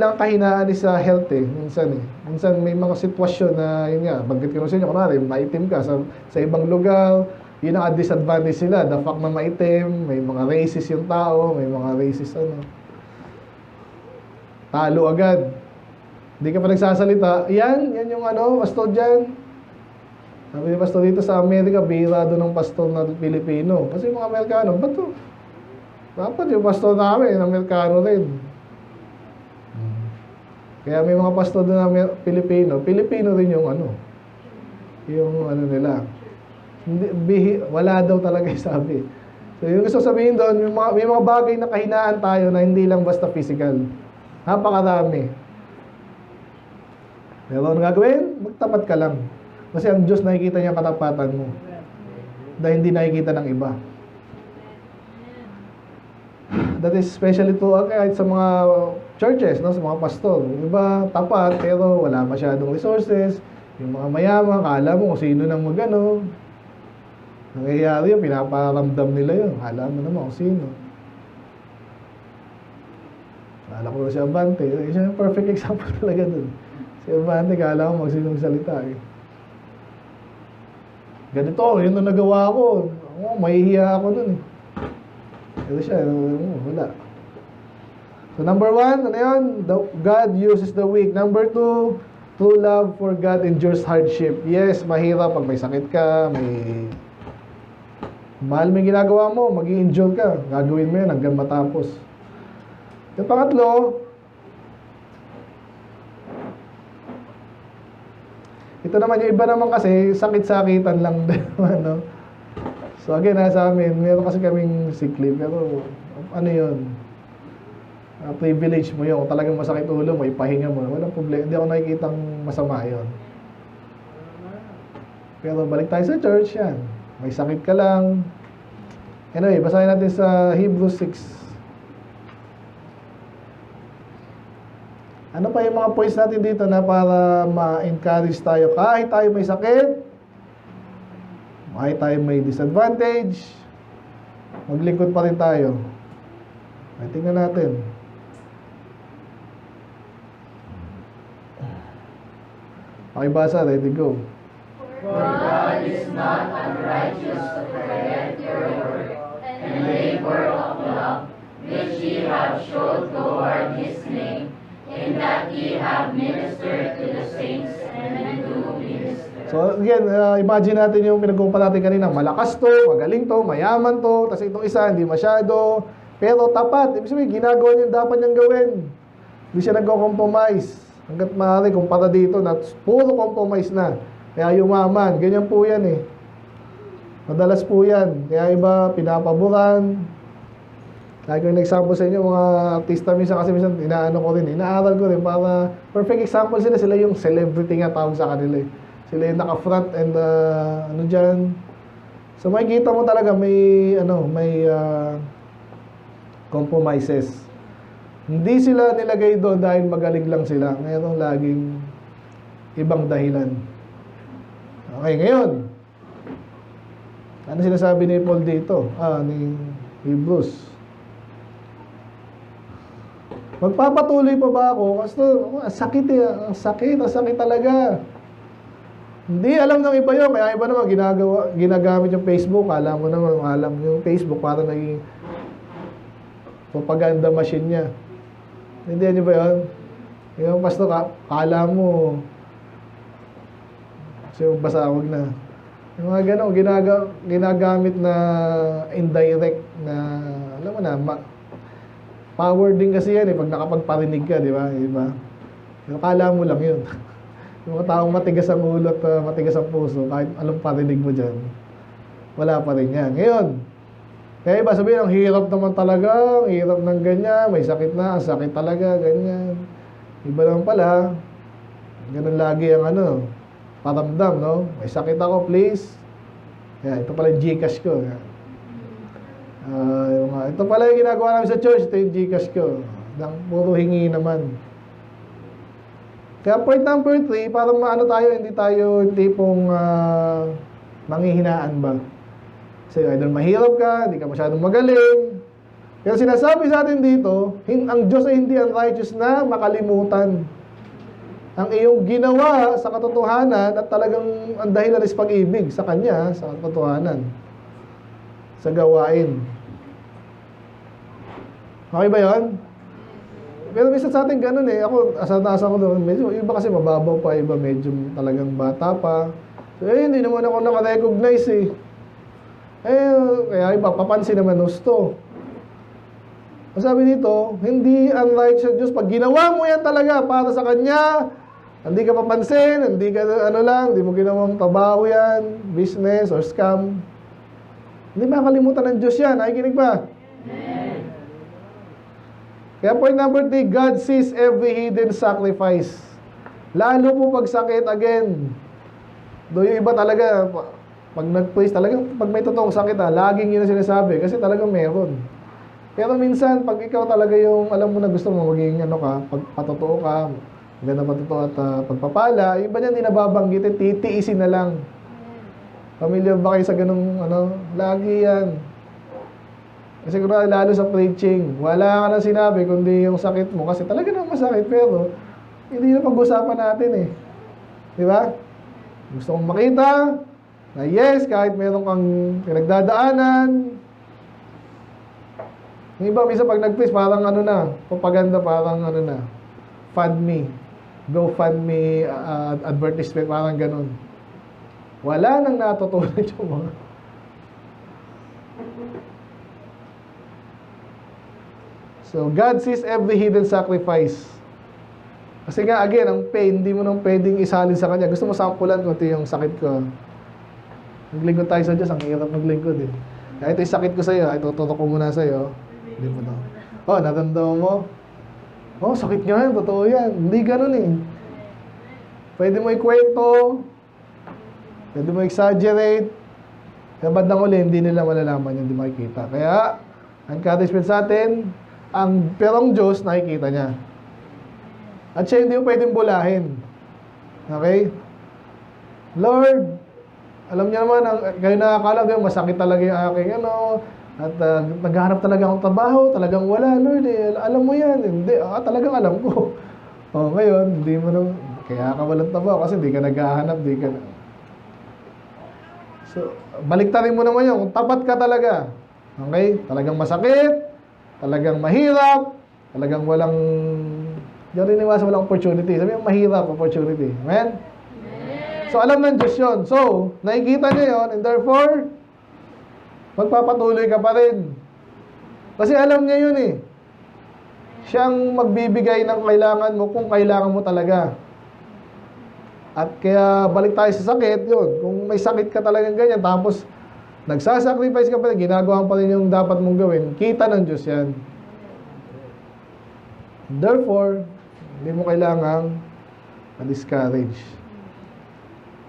lang kahinaan sa health eh, minsan eh. Minsan may mga sitwasyon na, yun nga, bagit ko sa inyo, kunwari, maitim ka sa ibang lugar, yun ang disadvantage sila. The fact na maitim, may mga racist yung tao, may mga racist talo agad. Hindi ka pa nagsasalita. Yan yung pastor dyan. Sabi ni pastor dito sa Amerika, bihira doon ng pastor na Pilipino. Kasi yung mga Amerikano, ba't to? Dapat yung pastor namin, Amerikano rin. Kaya may mga pastor doon na Pilipino rin yung nila. Wala daw talaga sabi. So yung gusto sabihin doon, may mga bagay na kahinaan tayo na hindi lang basta physical. Napakarami. Pero ano gagawin? Magtapat ka lang. Kasi ang Diyos nakikita niya katapatan mo. Dahil hindi nakikita ng iba. That is especially to kahit sa mga churches, no? Sa mga pastor. Iba tapat pero wala masyadong resources. Yung mga mayaman, kala mo kung sino nang nangyayari yun, pinaparamdam nila yun. Alam mo naman kung sino. Kala ko si Abante. Siya yung perfect example talaga dun. Si Abante, kala ko magsinong salita eh. Ganito, yun ang nagawa ko. Mahihiya ako dun eh. Pero siya, wala. So number 1, ano yun? God uses the weak. Number 2, true love for God endures hardship. Yes, mahirap pag may sakit ka, mahal mo yung ginagawa mo, mag-i-endure ka. Gagawin mo yun hanggang matapos. Yung pangatlo, ito naman, yung iba naman kasi, sakit-sakitan lang din. So again, sa amin, meron kasi kaming sick leave. Pero, ano yun? Privilege mo yun. Kung talagang masakit ulo mo, ipahinga mo. Walang problema. Hindi ako nakikitang masama yun. Pero balik tayo sa church, yan. May sakit ka lang. Anyway, basahin natin sa Hebrews 6. Ano pa yung mga points natin dito na para ma-encourage tayo? Kahit tayo may sakit, kahit tayo may disadvantage, maglingkod pa rin tayo. Ay, tingnan natin. Pakibasa, ready, go. For God is not unrighteous to forget your work and labor of love, which ye have showed toward his name, in that ye have ministered to the saints and do minister. So again, imagine natin yung pinag-uupan natin kanina. Malakas to, magaling to, mayaman to, tapos itong isa hindi masyado, pero tapat. Ibig sabihin, ginagawa niya yung dapat niyang gawin. Hindi siya nagko-compromise. Hanggat maaari, kumpara dito, na puro compromise na. Kaya yumaman. Ganyan po yan eh. Madalas po yan. Kaya iba, pinapaboran. Lagi ko yung example sa inyo, mga artista minsan, kasi minsan inaano ko rin, inaaral ko rin para perfect example sila. Sila yung celebrity nga tawag sa kanila eh. Sila yung naka-front and ano dyan. So makikita mo talaga may compromises. Hindi sila nilagay doon dahil magaling lang sila. Mayroong laging ibang dahilan. Okay, ngayon. Ano sinasabi ni Paul dito? Ni Hebrews. Magpapatuloy pa ba ako? Kasi sakit eh. Ang sakit talaga. Hindi alam ng iba yun. Kaya iba naman ginagamit yung Facebook. Alam mo naman, yung Facebook para naging propaganda machine niya. Hindi niyo ba yun? Yung pastor, kala mo so basa, wag na. Yung mga gano'n, ginagamit na indirect na, alam mo na, power din kasi yan eh, pag nakapagparinig ka, di ba? Diba? Yung kala mo lang yun. Yung mga taong matigas ang ulo at matigas ang puso, kahit anong parinig mo dyan, wala pa rin yan. Ngayon, kaya iba sabihin, ang hirap naman talaga, ang hirap ng ganyan, may sakit na, ang sakit talaga, ganyan. Iba naman pala, ganun lagi ang paramdam, no? May sakit ako, please. Kaya ito pala yung Gcash ko. Ito pala yung ginagawa namin sa church, ito yung Gcash ko. Puro hingi naman. Kaya point number 3, para maano tayo, hindi tayo tipong manghihinaan ba? Kasi either mahirap ka, hindi ka masyadong magaling. Kaya sinasabi sa atin dito, ang Diyos ay hindi unrighteous na makalimutan ang iyong ginawa sa katotohanan at talagang ang dahilan is pag-ibig sa Kanya, sa katotohanan, sa gawain. Okay ba yun? Pero minsan sa atin ganun eh. Ako, asa ko doon, medyo, iba kasi mababaw pa, iba medyo talagang bata pa. So, hindi naman ako naka-recognize eh. Kaya iba, papansin naman gusto. Sabi dito, hindi unrighteous Diyos. Pag ginawa mo yan talaga para sa Kanya, hindi ka papansin, hindi ka hindi mo ginawang trabaho yan, business or scam. Hindi makakalimutan ng Diyos yan. Nakikinig ba? Amen. Kaya point number 3, God sees every hidden sacrifice. Lalo po pag sakit, again. Yung iba talaga, pag nag-praise talaga, pag may totoong sakit, laging yun ang sinasabi. Kasi talagang meron. Pero minsan, pag ikaw talaga yung, alam mo na gusto mo, maging pagpatotoo ka, maganda patotoo at pagpapala, yung ba niyan, hindi nababanggitin, titiisin na lang. Familiar ba kayo sa ganung, lagi yan. Kasi lalo sa preaching, wala ka na sinabi, kundi yung sakit mo, kasi talaga naman masakit, pero hindi na pag-usapan natin eh. Di ba? Gusto kong makita, na yes, kahit meron kang pinagdadaanan. Yung iba, minsan pag nag-preach, parang propaganda, parang fund me. Go fund me, advertisement, parang ganun. Wala nang natutunan yung mga. So, God sees every hidden sacrifice. Kasi nga, again, ang pain, hindi mo nang pwedeng isalin sa Kanya. Gusto mo sampulan kung ito yung sakit ko. Naglingkod tayo sa Diyos, ang hirap maglingkod eh. Kaya ito yung sakit ko sa'yo, ay tuturo ko muna sa'yo. Hindi mo na. Naramdaman mo? Sakit nga yan, totoo yan. Hindi ganun eh. Pwede mo ikwento. Pwede mo exaggerate. Kaya bandang uli, hindi nila malalaman yung hindi makikita. Kaya, encouragement sa atin, pero ang Diyos, nakikita niya. At siya hindi mo pwedeng bulahin. Okay? Lord, alam niya naman, kayo nakakala, masakit talaga yung aking at naghahanap talaga akong trabaho, talagang wala, Lord, alam mo yan. Hindi, talagang alam ko. Ngayon, hindi mo nang, kaya ka walang trabaho kasi hindi ka naghahanap, hindi ka. So, baliktarin mo naman yun, kung tapat ka talaga. Okay? Talagang masakit, talagang mahirap, talagang walang, diyan rin iwasan walang opportunity. Sabi yung mahirap, opportunity. Amen? So, alam ng Diyos yun. So, nakikita niya yun, and therefore, magpapatuloy ka pa rin. Kasi alam niya yun eh. Siyang magbibigay ng kailangan mo kung kailangan mo talaga. At kaya balik tayo sa sakit, yun. Kung may sakit ka talagang ganyan, tapos nagsasacrifice ka pa rin, ginagawa pa rin yung dapat mong gawin, kita ng Diyos yan. Therefore, hindi mo kailangang ma-discourage.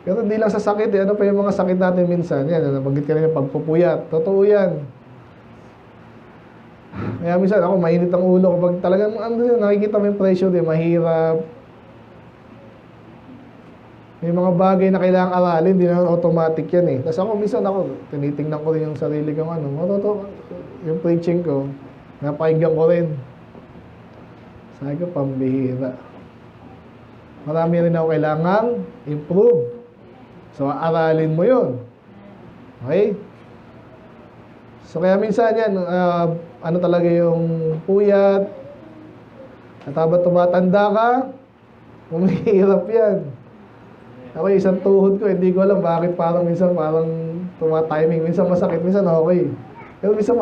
Pero hindi lang sa sakit eh. Ano pa yung mga sakit natin minsan? Yan, nabanggit ka rin yung pagpupuyat. Totoo yan. Kaya minsan ako, mainit ang ulo kapag talagang nakikita mo yung pressure din, mahirap. May mga bagay na kailangang aralin, hindi naman automatic yan eh. Tapos ako, minsan tinitingnan ko rin yung sarili kong yung preaching ko, napakinggan ko rin. Sabi ko, pambihira. Marami rin ako kailangang improve. So, aralin mo yun. Okay? So, kaya minsan yan, talaga yung puyat, at habang tumatanda ka, umihirap yan. Ako, isang tuhod ko, hindi ko alam bakit minsan tumatiming, minsan masakit, minsan okay. Pero minsan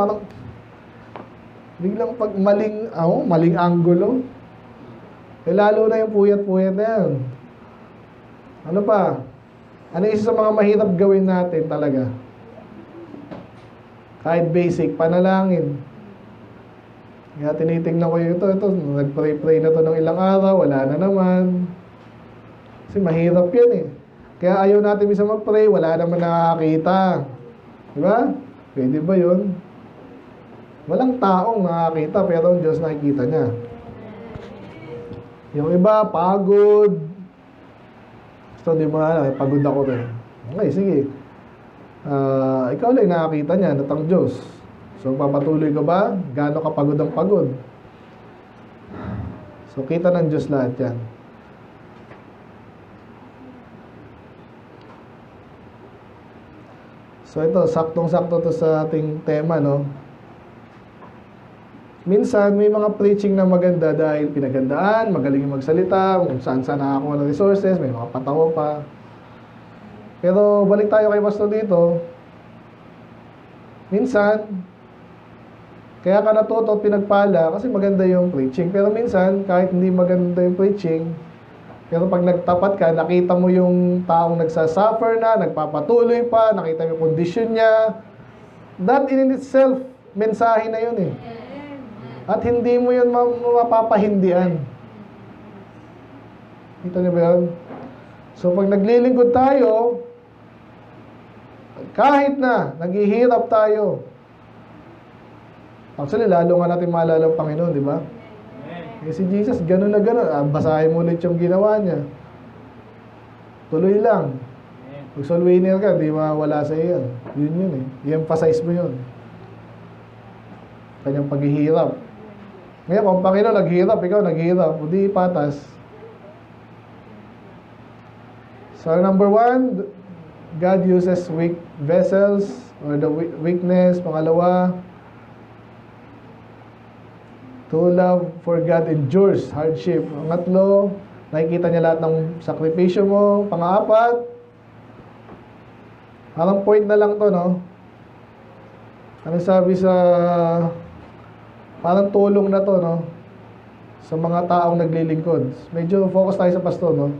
biglang pag maling angulo, lalo na yung puyat-puyat na yan. Ano pa? Ano isa sa mga mahirap gawin natin talaga? Kahit basic, panalangin. Kaya tinitingnan ko ito, nag-pray na to ng ilang araw, wala na naman. Kasi mahirap yan eh. Kaya ayaw natin minsan mag-pray, wala naman nakakita. Diba? Pwede ba yun? Walang taong nakakita, pero ang Diyos nakikita niya. Yung iba, pagod. Gusto, di ba, pagod ako rin. Okay, sige. Ikaw lang nakakita niya, natang Diyos. So, papatuloy ka ba? Gaano ka pagod ang pagod? So, kita ng Diyos lahat yan. So ito, saktong-sakto to sa ating tema, no? Minsan, may mga preaching na maganda dahil pinagandaan, magaling yung magsalita, kung saan-saan nakakuha ng resources, may mga patawa pa. Pero balik tayo kay Pastor dito. Minsan, kaya ka natuto at pinagpala kasi maganda yung preaching. Pero minsan, kahit hindi maganda yung preaching, pero pag nagtapat ka, nakita mo yung taong nagsasuffer na, nagpapatuloy pa, nakita mo yung condition niya. That in itself, mensahe na yun eh. At hindi mo yun mapapahindian. Kita niyo ba yun? So pag naglilingkod tayo, kahit na naghihirap tayo, actually lalo nga natin maalala ang Panginoon, di ba? Eh, si Jesus, gano'n na gano'n. Basahin mo ulit yung ginawa niya. Tuloy lang. Pag soul winner ka, di mawala sa iyo. Yun eh. I-emphasize mo yun. Kanyang paghihirap. Ngayon, kung Panginoon naghihirap, ikaw naghihirap, hindi patas. So, number 1, God uses weak vessels or the weakness. Pangalawa, true love for God endures hardship. Ang tatlo, nakikita niya lahat ng sakripisyo mo. Pang-apat, parang point na lang to, no? Ano sabi sa parang tulong na to, no? Sa mga taong naglilingkod. Medyo focus tayo sa pastor, no?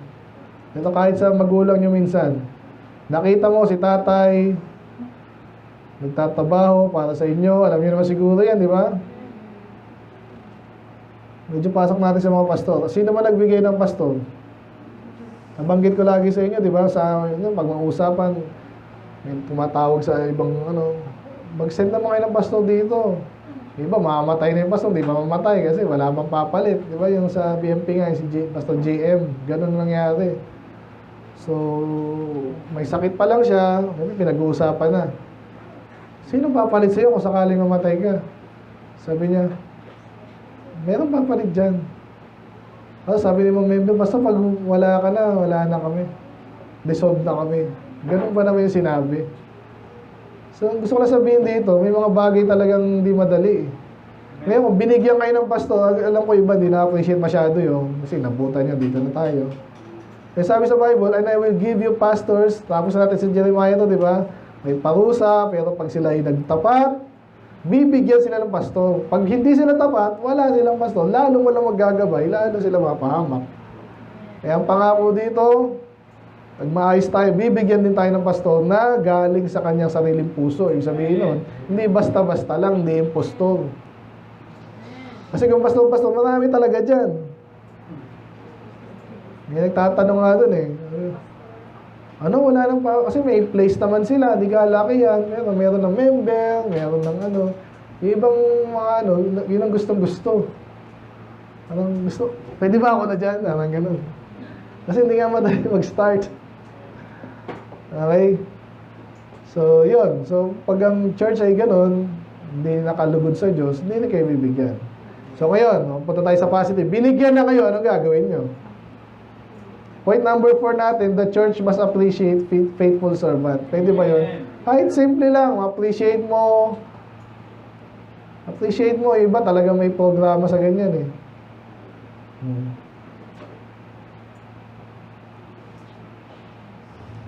Ito kahit sa magulang nyo minsan. Nakita mo si tatay nagtatrabaho para sa inyo. Alam niyo naman siguro yan, di ba? Medyo pasok natin sa mga pastor. Sino man nagbigay ng pastor? Nabanggit ko lagi sa inyo, di ba, sa pag mausapan, may tumatawag sa ibang mag-send naman kayo ng pastor dito. Iba, mamamatay na yung pastor, di ba mamatay kasi wala mang papalit. Di ba, yung sa BMP nga, Pastor JM, ganun nangyari. So, may sakit pa lang siya, may pinag-uusapan na. Sino papalit sa'yo kung sakaling mamatay ka? Sabi niya, meron papalit dyan. Sabi ni mga member, basta pag wala ka na, wala na kami. Dissolve na kami. Ganun ba naman yung sinabi? So, gusto ko lang sabihin dito, may mga bagay talagang di madali. Ngayon, kung binigyan kayo ng pastor, alam ko iba, di na-appreciate masyado yun. Kasi nabutan nyo, dito na tayo. Kaya sabi sa Bible, and I will give you pastors, tapos natin si Jeremiah to, di ba? May parusa, pero pag sila ay nagtapat, bibigyan sila ng pastor. Pag hindi sila tapat, wala silang pastor. Lalo walang maggagabay, lalo sila mapahamak. Kaya ang pangako dito, pag maayos tayo, bibigyan din tayo ng pastor na galing sa kanyang sariling puso. Ibig sabihin nun, hindi basta-basta lang, hindi impostor. Kasi kung pastor-pastor, marami talaga dyan. May nagtatanong nga dun eh. Wala nang pa, kasi may place naman sila, di kalaki yan. Meron ng member, meron ng yung ibang mga yun ang gustong-gusto. Anong gusto? Pwede ba ako na dyan? Anong ganun. Kasi hindi nga madali mag-start. Okay? So, yun. So, pag ang church ay ganun, hindi nakalugod sa Diyos, hindi na kayo bibigyan. So, ngayon, punta tayo sa positive. Binigyan na kayo, anong gagawin nyo? Point number 4 natin, the church must appreciate faithful servant. Pwede ba yun? Kahit simple lang, appreciate mo. Appreciate mo, iba talaga may programa sa ganyan eh.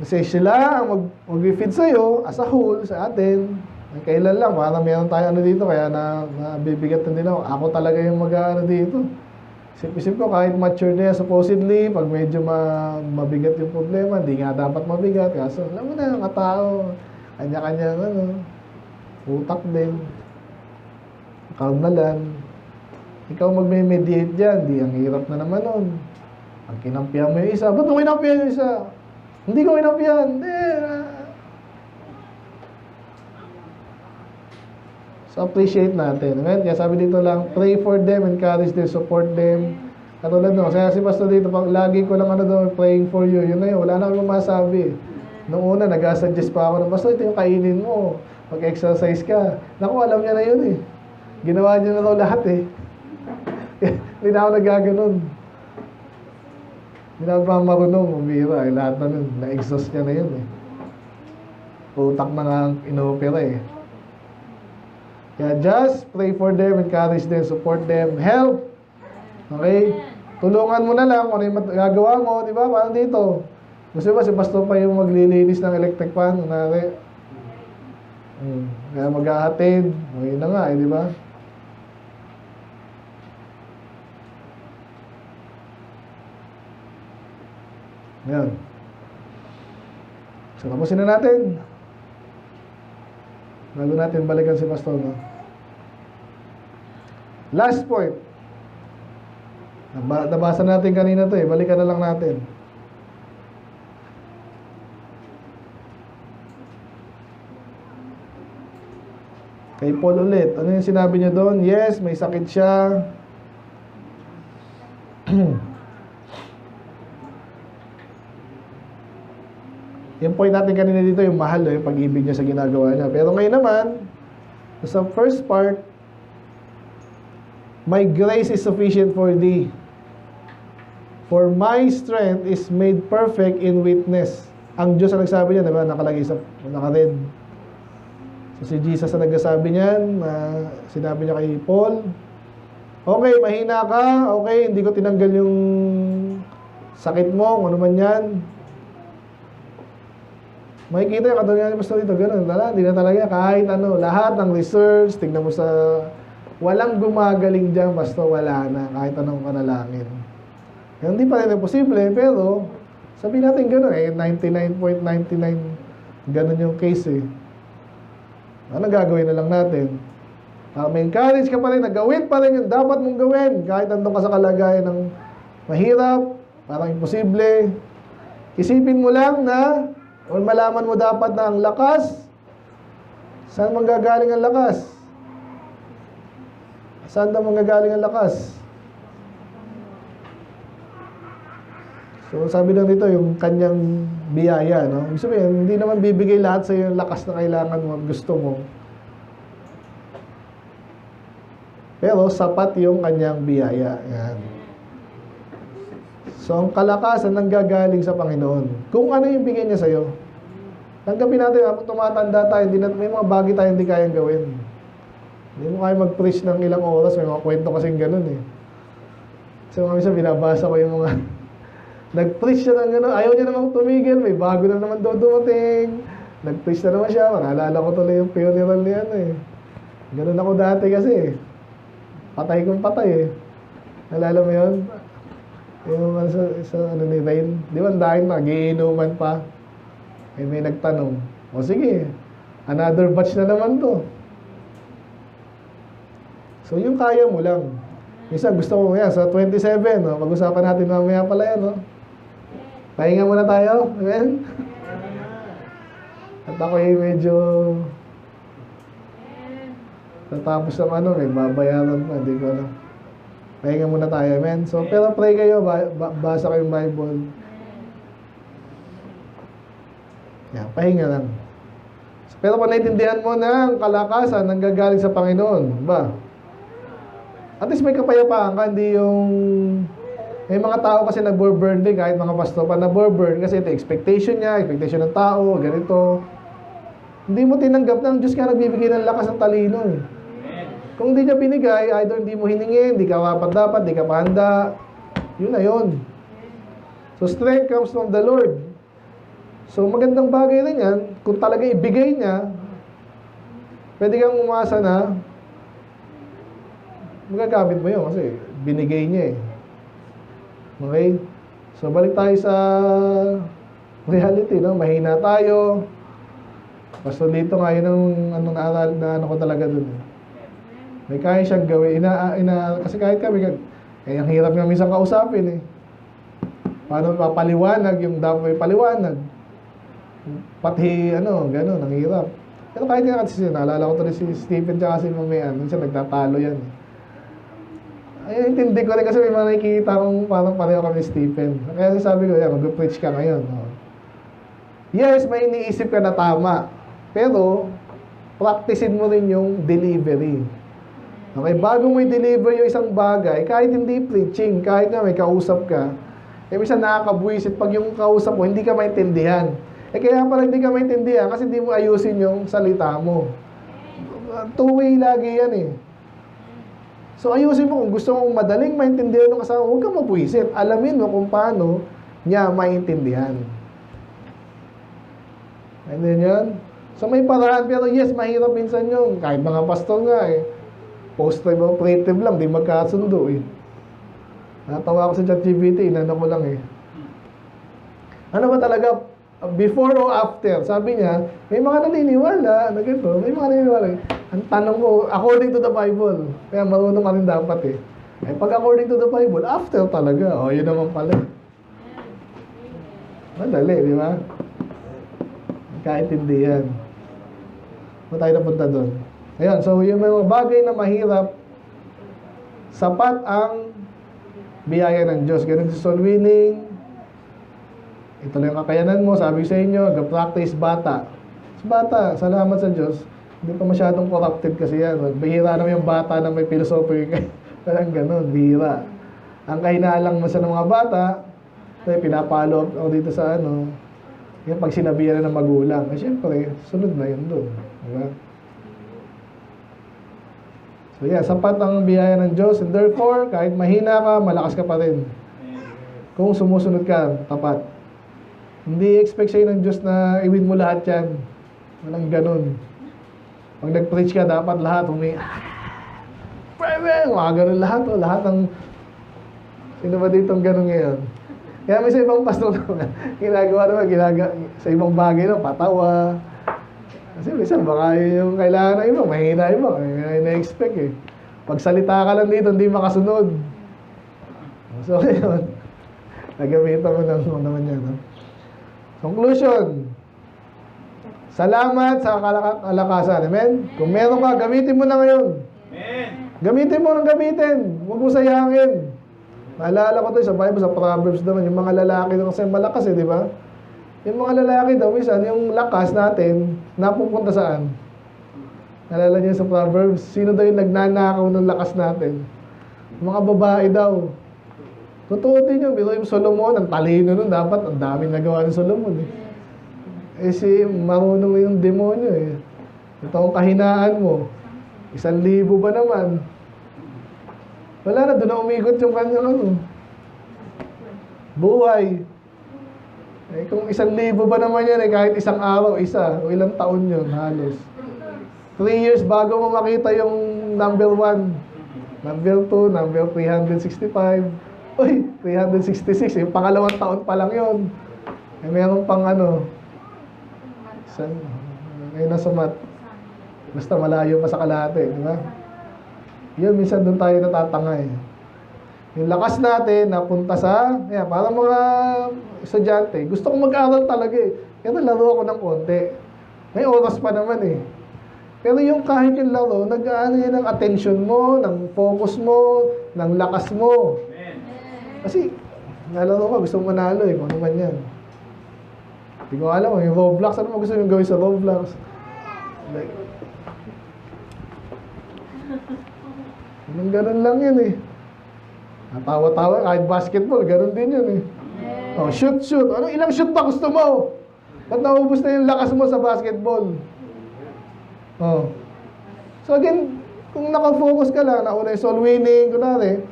Kasi sila ang mag-feed sa'yo as a whole, sa atin. Kailan lang, parang meron tayo dito, kaya nabibigat din ako. Ako talaga yung dito. Isip ko, kahit mature na yan, supposedly, pag medyo mabigat yung problema, hindi nga dapat mabigat. Kaso, alam mo na, katao, kanya-kanya, utak din. Kalmalan. Ikaw magme-mediate dyan, di ang hirap na naman nun. Pag kinampihan mo yung isa, ba't mo kinampihan yung isa? Hindi ko kinampihan. So, appreciate natin. Amen? Kaya sabi dito lang, pray for them, encourage them, support them. Katulad no, kaya si Pastor dito, pag lagi ko lang praying for you, yun na yun, wala na akong masabi. Noong una, nag-suggest pa ako ng, Pastor, ito yung kainin mo. Pag-exercise ka. Naku, alam niya na yun eh. Ginawa niya na daw lahat eh. Hindi na ako nagaganon. Hindi na ako pa marunong, umira eh. Lahat na nun, na-exhaust niya na yun eh. Utak na nga ino-opera eh. Kaya just pray for them, encourage them, support them, help. Okay? Tulungan mo na lang kung ano yung gagawa mo, di ba? Parang dito. Gusto ba si Pastor pa yung maglilinis ng electric fan? Kaya mag-a-attend. Okay na nga, di ba? Yan. So, tapusin na natin. Bago natin balikan si Pastor, no? Last point. Nabasa natin kanina to eh. Balikan na lang natin. Kay Paul ulit. Ano yung sinabi niya doon? Yes, may sakit siya. Yung point natin kanina dito, yung mahal, yung pag-ibig niya sa ginagawa niya. Pero ngayon naman, sa first part, my grace is sufficient for thee. For my strength is made perfect in weakness. Ang Diyos ang nagsabi niya, diba? Nakalagay sa, naka-red. So si Jesus ang nagsasabi niyan, sinabi niya kay Paul, okay, mahina ka, okay, hindi ko tinanggal yung sakit mo, kung ano man yan. Makikita yung katulad ni Pastor dito, ganun. Hindi na talaga, kahit ano, lahat ng research, tignan mo sa, walang gumagaling dyan, Pastor, wala na, kahit anong panalangin. Hindi pa rin posible, pero, sabihin natin ganun, 99.99, ganun yung case eh. Ano gagawin na lang natin? May encourage ka pa rin na gawin pa rin yung dapat mong gawin, kahit andun ka sa kalagayan ng mahirap, parang imposible. Isipin mo lang na, o malaman mo dapat na ang lakas, saan manggagaling ang lakas? Saan daw manggagaling ang lakas? So, sabi lang dito, yung kanyang biyaya, no? Ibig sabihin, hindi naman bibigay lahat sa iyo yung lakas na kailangan mo at gusto mo. Pero, sapat yung kanyang biyaya. Yan. So, ang kalakasan nanggagaling sa Panginoon. Kung ano yung bigay niya sa iyo. Tanggapin natin, habang tumatanda tayo, may mga bagay tayo hindi kayang gawin. Hindi mo kaya mag-preach ng ilang oras, may mga kwento kasing ganun eh. Kasi mga minsan, binabasa ko yung mga nag-preach siya ng gano'n, ayaw niya namang tumigil, may bago na naman daw dumating. Nag-preach na naman siya, naalala ko tuloy yung funeral niya eh. Ganun ako dati kasi. Patay kong patay eh. Naalala mo yun? Yung sa ano ni Rain, di ba dahil nag-iinuman pa? Eh, may nagtanong, o sige, another batch na naman to. So yung kaya mo lang. Minsan gusto ko yan, sa 27, no? Pag-usapan natin mamaya pala yan, no? Pahinga muna tayo, amen? At ako medyo natapos ng ano, may babayaran pa, hindi ko alam. Pahinga muna tayo, amen? So, pero pray kayo, basa kayong Bible. Yan, pahinga lang. So, pero kung naiintindihan mo na ang kalakasan nanggagaling sa Panginoon, ba? At least may kapayapaan ka, hindi yung... May mga tao kasi nag-burn din, kahit mga pastor pa na-burn kasi ito, expectation niya, expectation ng tao, ganito. Hindi mo tinanggap na ang Diyos ka nagbibigay ng lakas ng talino. Kung hindi niya binigay, either hindi mo hiningin, hindi ka dapat, hindi ka pahanda. Yun na yun. So, strength comes from the Lord. So, magandang bagay rin yan. Kung talaga ibigay niya, pwede kang umasa na magagamit mo yun kasi binigay niya eh. Okay? So, balik tayo sa reality, no? Mahina tayo. Basta dito nga, yun ang naaral na ano ko talaga dun. May kaya siyang gawin. Kasi kahit kami, ang hirap nga minsan kausapin eh. Paano papaliwanag yung dapat may paliwanag? Pati, gano'n, ang hirap. Pero kahit nga kasi, naalala ko tuloy si Stephen tsaka si Mamian, minsan nagtatalo yan eh. Ay, intindi ko rin kasi may mga nakikita akong parang pareho kami Stephen. Kaya sabi ko, yan, mag-preach ka ngayon. No? Yes, may iniisip ka na tama. Pero, practicein mo rin yung delivery. Okay, bago mo i-deliver yung isang bagay, kahit hindi preaching, kahit nga may kausap ka, eh, minsan nakakabuisit pag yung kausap mo, hindi ka maintindihan. Eh, kaya pala hindi ka maintindihan kasi hindi mo ayusin yung salita mo. Two-way lagi yan eh. So, ayusin mo kung gusto mong madaling maintindihan ng kasama, huwag kang mabuisit. Alamin mo kung paano niya maintindihan. Ayun yan. So, may paraan. Pero yes, mahirap minsan yung kahit mga pastor nga eh. Post-operative lang, di magkasundo eh. Natawa ako sa ChatGPT, inano ko lang eh. Ano ba talaga, before o after? Sabi niya, may mga naniniwala na gito, may mga naniniwala. Ang tanong ko, according to the Bible, kaya marunong ka rin dapat eh. Eh, pag according to the Bible, after talaga. O, yun naman pala. Madali, di ba? Kaintindihan. Kung tayo napunta doon. Ayan, so yung mga bagay na mahirap, sapat ang biyaya ng Diyos. Ganun sa soul winning. Ito lang yung kakayanan mo. Sabi sa inyo, practice bata. Sa bata, salamat sa Diyos. Hindi pa masyadong corrupted kasi yan. Bihira naman yung bata na may philosophy. Parang ganun, bihira. Ang kahinaalang mo sa mga bata, pinapalo ako dito sa yung pag sinabihan na ng magulang. Eh, syempre, sunod na yun doon. Diba? So yeah, sapat ang biyaya ng Diyos. And therefore, kahit mahina ka, malakas ka pa rin. Kung sumusunod ka, tapat. Hindi expect sa'yo ng Diyos na iwin mo lahat yan. Walang ganun. Pag nag-preach ka, dapat lahat mga ganun lahat. Lahat ng... Sino ba ditong ganun ngayon? Kaya may sa ibang pastor naman, ginagawa sa ibang bagay na patawa. Kasi minsan baka yung kailangan ng iba, mahina iba. May na-expect eh. Pag salita ka lang dito, hindi makasunod. So, yun. Nagamitan mo naman yan. No? Conclusion. Salamat sa kalakasan. Amen? Kung meron ka, gamitin mo na ngayon. Amen. Gamitin mo ng gamitin. Huwag mo sayangin. Naalala ko to sa Bible, sa Proverbs naman, yung mga lalaki doon kasi malakas di ba? Yung mga lalaki daw, minsan, yung lakas natin, napupunta saan? Naalala niyo sa Proverbs, sino daw yung nagnanakaw ng lakas natin? Mga babae daw. Totoo din yun. Pero yung Solomon, ang talino nun, dapat ang daming nagawa ni Solomon eh si marunong yung demonyo eh. Ito ang kahinaan mo. 1,000 ba naman? Wala na, doon na umikot yung kanyang buhay. Eh kung 1,000 ba naman yan eh, kahit isang araw, isa, o ilang taon yun, halos. 3 years bago mo makita yung number 1. Number 2, number 365. Uy, 366. Yung pangalawang taon pa lang yun. Eh meron pang ngayon nasa mat. Basta malayo pa sa kalahati, di ba? Yun, minsan doon tayo natatanga eh. Yung lakas natin napunta sa, para mga estudyante, gusto kong mag-aral talaga eh. Pero laro ako ng konti. May oras pa naman eh. Pero yung kahit yung laro, nag-aano yan ng attention mo, ng focus mo, ng lakas mo. Kasi, nalaro ka, gusto mo manalo eh, kung ano man yan. Hindi ko alam, yung Roblox, ano mo gusto nyo gawin sa Roblox? Like, ganun lang yun eh. Natawa-tawa, kahit basketball, ganun din yun eh. Oh, shoot. Ano, ilang shoot ba gusto mo? Ba't naubos na yung lakas mo sa basketball? Oh. So again, kung nakafocus ka lang, nauna yung soul winning, kunwari,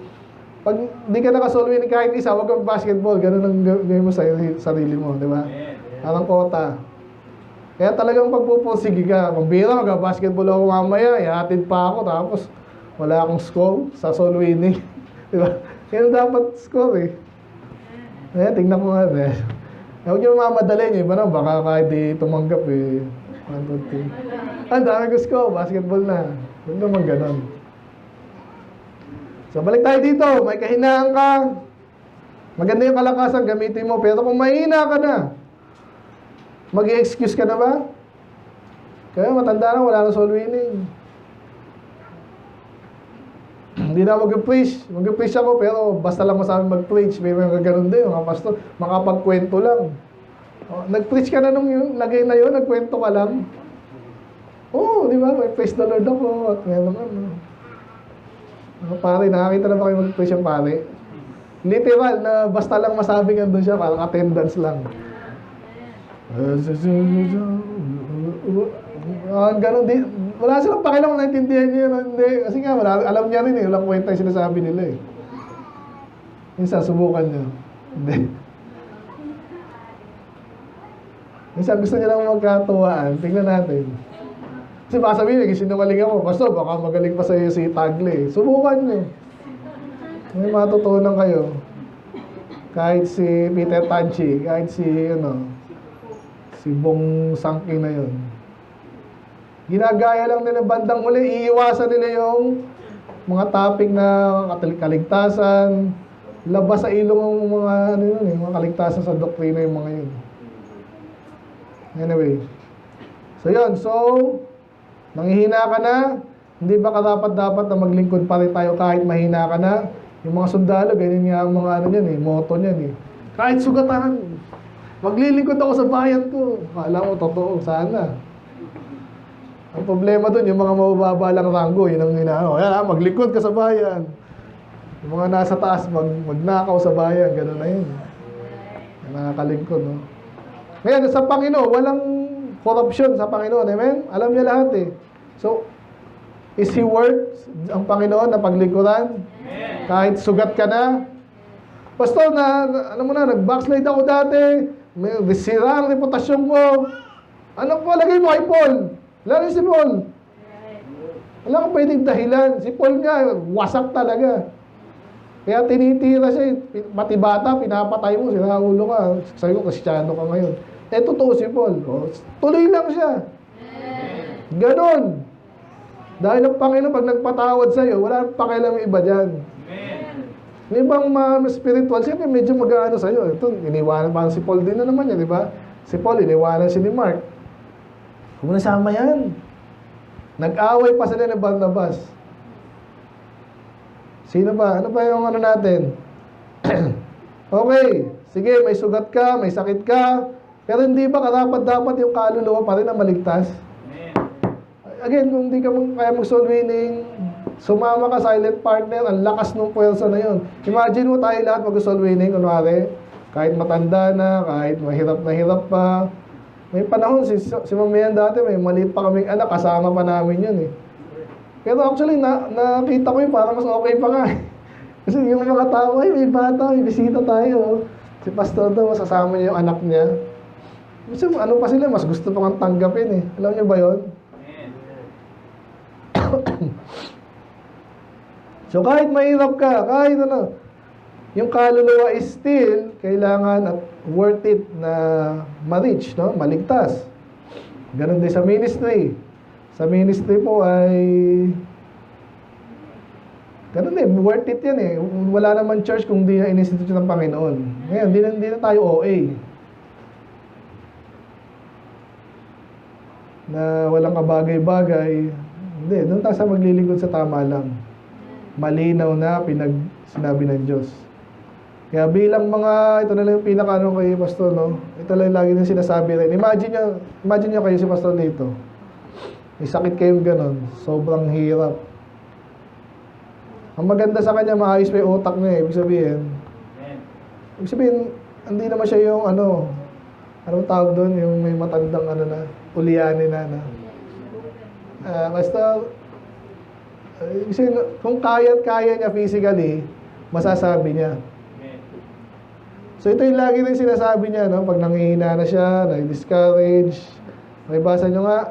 pag di ka naka-soul winning kahit isa, wag kang basketball, ganun ang gawin mo sa sarili mo, di ba? Parang kota. Kaya talagang pagpupursige ka. Kung bira, mag-basketball ako mamaya, ihatid pa ako, tapos wala akong score sa soul winning. Diba? Yan dapat score eh. Kaya tingnan ko nga eh. Huwag nyo mamadali nyo. Iba na, baka kahit di tumanggap eh. 1, 2, 3. Ang dami ko score, basketball na. Huwag naman ganon. So balik tayo dito. May kahinaan ka. Maganda yung kalakasan, gamitin mo. Pero kung mahina ka na, mag-i-excuse ka na ba? Kaya matanda na, wala na soul winning. Hindi na mag-preach. Mag-preach ako, pero basta lang masabi mag-preach. May mga ganoon din, mga pastor. Makapagkwento lang. Oh, nag-preach ka na nung yun, lagay na yun, nagkwento ka lang. Oo, di ba? May praise the Lord ako. At meron naman. Pare, nakakita na ba kayo mag-preach ang pare? Literal, na basta lang masabing andun siya, parang attendance lang. Ganon din. Wala silang pakialam kung naintindihan niyo yun. Hindi. Kasi nga, alam niya rin eh. Walang kwenta yung sinasabi nila eh. Minsan, subukan niyo. Hindi. Minsan, gusto niya lang magkatuwaan. Tingnan natin. Kasi baka sabihin, sinungaling ako. Pastor, baka magaling pa sa'yo si Tagle. Subukan niyo. May matutunan kayo. Kahit si Peter Tanchi, kahit si Bong Sangking na yun. Ginagaya lang nila bandang huli, iiwasan nila yung mga topic na kaligtasan, labas sa ilong ng mga mga kaligtasan sa doktrina yung mga yun. Anyway. So yun, nanghihina ka na, hindi ba dapat na maglingkod pa rin tayo kahit mahina ka na? Yung mga sundalo, ganyan nga ang mga motto niyan eh. Kahit sugatan, maglilingkod ako sa bayan ko. Alam mo, totoo, sana. Ang problema doon, yung mga mababa lang ranggo, yun ang inaano. Kaya maglingkod ka sa bayan. Yung mga nasa taas, magnakaw sa bayan, gano'n na yun. Nakakalingkod, no? Ngayon, sa Panginoon, walang corruption sa Panginoon, amen? Alam niya lahat eh. So, is He worth ang Panginoon na paglingkuran? Kahit sugat ka na? Pastor, nag-backslide ako dati, may sira ang reputasyon ko. Ano po, lagay mo kay Paul? Lalo si Paul. Wala kang pwedeng dahilan. Si Paul nga, wasak talaga. Kaya tinitira siya. Pati bata, pinapatay mo. Sila ulo ka. Sabi ko, Kristyano ka ngayon. Totoo si Paul. Tuloy lang siya. Ganon. Dahil ang Panginoon, pag nagpatawad sa'yo, wala pakialam yung iba dyan. Yung ibang mga spiritual, siyempre medyo mag-ano sa'yo. Ito, iniwanan parang si Paul din na naman yan, di ba? Si Paul, iniwanan si ni Mark. Huwag mo nasama yan. Nag-away pa sila ni Barnabas. Sino ba? Ano ba yung ano natin? Okay, sige, may sugat ka, may sakit ka, pero hindi ba karapat-dapat yung kaluluwa pa rin na maligtas? Again, kung hindi ka kaya mag-soul winning, sumama ka, silent partner, ang lakas ng puwersa na yun. Imagine mo tayo lahat mag-soul winning, kunwari, kahit matanda na, kahit na hirap pa. May panahon, si Mamayan dati, may maliit pa kaming anak, kasama pa namin yun eh. Pero actually, nakita ko yun, parang mas okay pa nga eh. Kasi yung mga tao, ay may bata, may bisita tayo. Si Pastor daw, masasama niya yung anak niya. Kasi ano pa sila, mas gusto pa kang tanggapin eh. Alam niyo ba yun? So kahit mahirap ka, kahit ano, yung kaluluwa is still kailangan at worth it na ma-reach, no? Maligtas. Ganon din sa ministry. Sa ministry po ay ganon din, worth it yan eh. Wala naman church kung di na in-institute ng Panginoon. Ngayon, di na tayo OA. Na walang kabagay-bagay. Hindi, doon tayo sa maglilingkod sa tama lang. Malinaw na sinabi ng Diyos. Kaya bilang mga, ito na lang yung pinaka-ano kay Pastor, no? Ito lang lagi nang sinasabi rin. Imagine nyo kayo si Pastor dito. May sakit kayong ganon. Sobrang hirap. Ang maganda sa kanya, maayos pa yung utak niya. Ibig sabihin, hindi naman siya yung anong tawag doon? Yung may matandang ulianin na. Basta, kung kaya niya physically, masasabi niya. So ito yung lagi rin sinasabi niya, no? Pag nanghihina na siya, na-discourage. Makibasa niyo nga.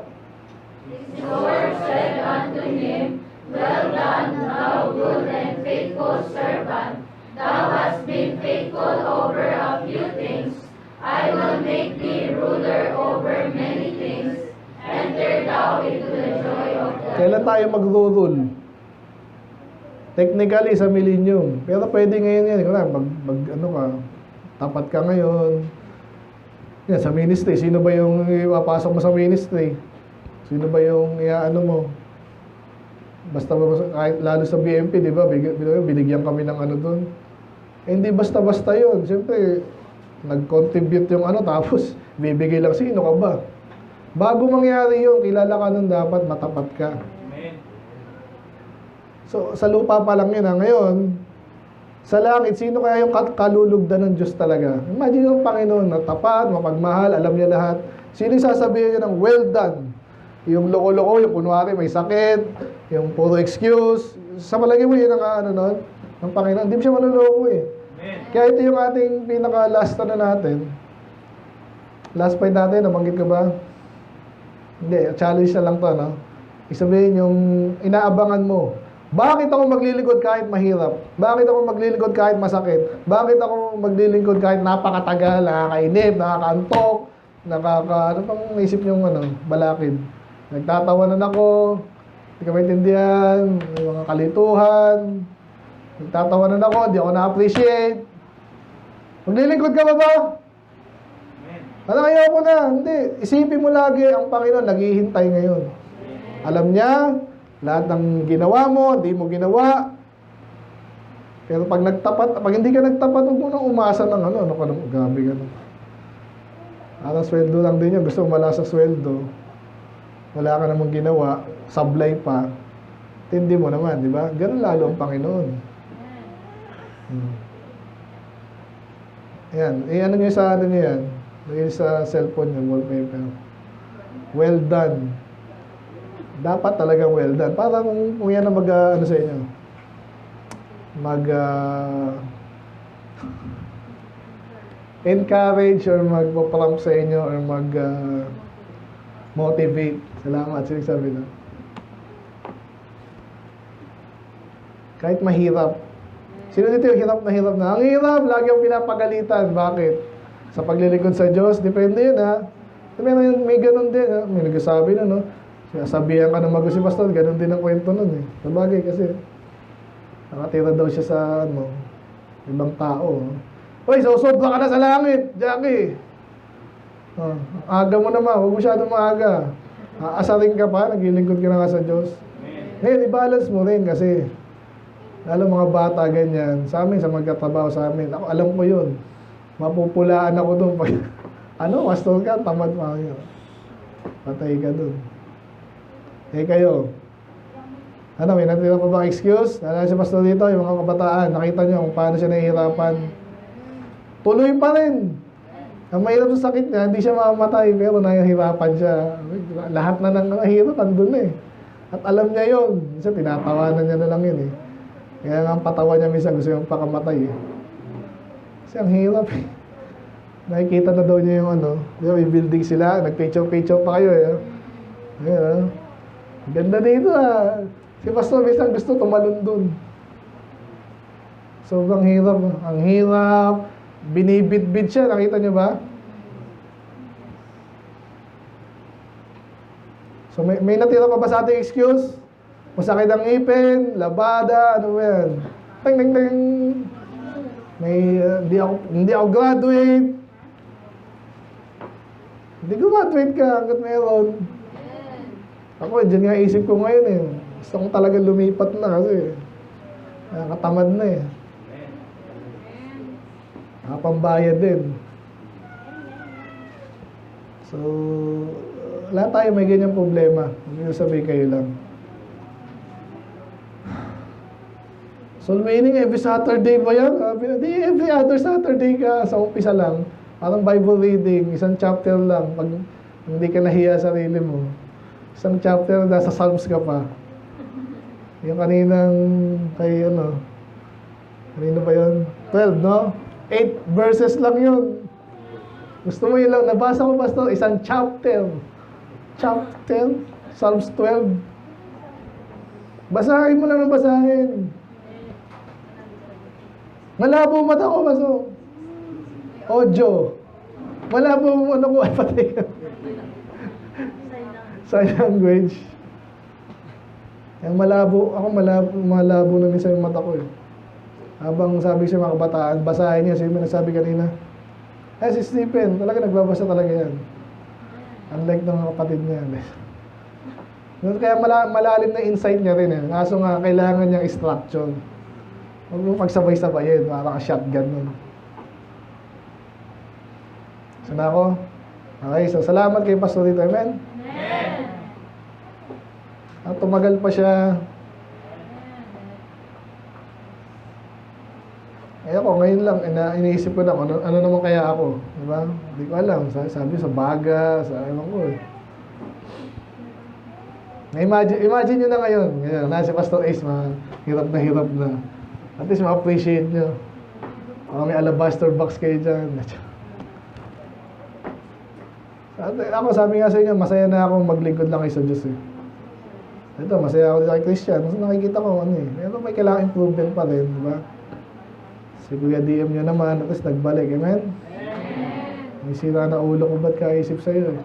His Lord said unto him, Well done, thou good and faithful servant. Thou hast been faithful over a few things. I will make thee ruler over many things. Enter thou into the joy of God. Kailan tayo mag-rule? Technically, sa millennium. Pero pwede ngayon yan. Tapat ka ngayon. Yan, sa ministry. Sino ba yung ipapasok mo sa ministry? Sino ba yung mo? Basta kahit lalo sa BMP, di ba? Binigyan kami ng doon. Hindi basta-basta yun. Siyempre, nag-contribute yung tapos bibigay lang. Sino ka ba? Bago mangyari yun, kilala ka nun, dapat matapat ka. Amen. So, sa lupa pa lang yun. Ngayon, sa langit, sino kaya yung kalulugdan ng Diyos talaga? Imagine yung Panginoon na tapat, mapagmahal, alam niya lahat. Sino yung sasabihin niya ng well done? Yung loko-loko, yung kunwari may sakit, yung puro excuse. Sa palagi mo yun ang ng Panginoon. Hindi mo siya maluloko eh. Amen. Kaya ito yung ating pinaka-last natin. Last point natin, nabanggit ka ba? Hindi, challenge na lang to, no? Isabihin yung inaabangan mo. Bakit ako maglilingkod kahit mahirap? Bakit ako maglilingkod kahit masakit? Bakit ako maglilingkod kahit napakatagal, nakakainip, nakakaantok, ano pang naisip niyong balakid? Nagtatawanan ako, hindi ka maintindihan, may mga kalituhan, nagtatawanan ako, hindi ako na-appreciate. Maglilingkod ka ba? Amen. Ayoko na. Hindi. Isipin mo lagi, ang Panginoon naghihintay ngayon. Alam niya, lahat ng ginawa mo, hindi mo ginawa. Pero pag hindi ka nagtapat, huwag mo nang umasa ng grabe ka na. Parang sweldo lang din yan. Gusto mo mala sa sweldo. Wala ka namang ginawa, sablay pa. Tindi mo naman, di ba? Ganun lalo ang Panginoon. Ayan. Nyo sa niyo yan. Lagyan sa cellphone niyo, wallpaper. Well done. Dapat talagang well done. Para kung yan ang sa inyo. Encourage or magpa-prompt sa inyo or motivate. Salamat. Sabi na. Kahit mahirap. Sino dito yung hirap na? Ang hirap, lagi ang pinapagalitan. Bakit? Sa paglilingkod sa Diyos, depende yun ha. May ganun din ha. May nagsasabi na Sabihan ka ng si Pastor, ganun din ang kwento nun eh. Sabagay kasi, nakatira daw siya sa ibang tao. Hoy, sobra ka na sa langit, Jackie. Oh, aga mo naman, huwag masyadong maaga. Aasarin ka pa, naglilingkod ka na nga sa Diyos. Ngayon, i-balance mo rin kasi lalo mga bata ganyan, sa amin, sa magkatrabaho sa amin, ako, alam ko yun. Mapupulaan ako doon. Ano, pastor ka, tamad pa kayo. Patay ka doon. Kayo, ano, may natira pa bang excuse? Ano si pastor dito, yung mga kabataan, nakita nyo kung paano siya nahihirapan. Tuloy pa rin. Ang mahirap sa sakit niya, hindi siya mamamatay, pero nahihirapan siya. Lahat na ng nahihirap, andun eh. At alam niya yun. Kasi tinatawanan niya na lang yun eh. Kaya nga ang patawa niya minsan gusto yung pakamatay eh. Kasi ang hirap eh. Nakikita na daw niya yung ano, may building sila, nag-picture-picture pa kayo eh. Ayan, ganda dito ah. Si pastor minsan gusto tumalon dun. Sobrang hirap. Ang hirap. Binibit-bit siya, nakita niyo ba? So may natira pa ba sa ating excuse? Masakit ang ngipin, labada, ano ba yan? Ting, ting, ting. May, hindi ako graduate. Hindi graduate ka hanggat meron. Ako, dyan nga isip ko ngayon eh. Gusto kong talaga lumipat na kasi nakakatamad na eh. Nakapambayad din. So, lahat tayo may ganyang problema. Hindi sabihin kayo lang. So, meaning every Saturday ba yan? Hindi, every other Saturday ka sa umpisa lang. Parang Bible reading, isang chapter lang. Pag hindi ka nahiya sa sarili mo. Isang chapter, nasa Psalms ka pa. Yung kaninang, kay ano, kanino ba yun? 12, no? 8 verses lang yun. Gusto mo yun lang, nabasa ko pastor, isang chapter. Chapter, Psalms 12. Basahin mo lang ng basahin. Malabo mata ko, pastor. Audio. Malabo mo, ano ko, patay ka. Sign language. Yung malabo, ako malabo na minsan yung mata ko eh. Habang sabi siya mga kabataan, basahin niya, sino nagsabi kanina? Si Stephen, talaga nagbabasa talaga yan. Unlike ng mga kapatid niya. Kaya malalim na insight niya rin eh. Kaso nga, kailangan niyang instruction. Huwag mo pagsabay-sabayin, parang shotgun nun. So na ako? Okay, so salamat kay Pastor dito, amen? At tumagal pa siya. Eh ako, ngayon lang, iniisip ko na ano naman kaya ako. Diba? Hindi ko alam. Sabi sa baga, sa ewan ko eh. Imagine nyo na ngayon. Nasa Pastor Ace, hirap na. At least ma-appreciate nyo. Baka may alabaster box kayo dyan. Ako, sabi nga sa inyo, masaya na ako maglingkod lang kayo sa Diyos eh. Ito, masaya ako kay Christian. Mas nakikita ko ano eh. Pero may kailangan improvement pa rin, diba? Si Kuya DM nyo naman, at least nagbalik, amen? May sira na ulo ko, ba't kaisip sa'yo eh?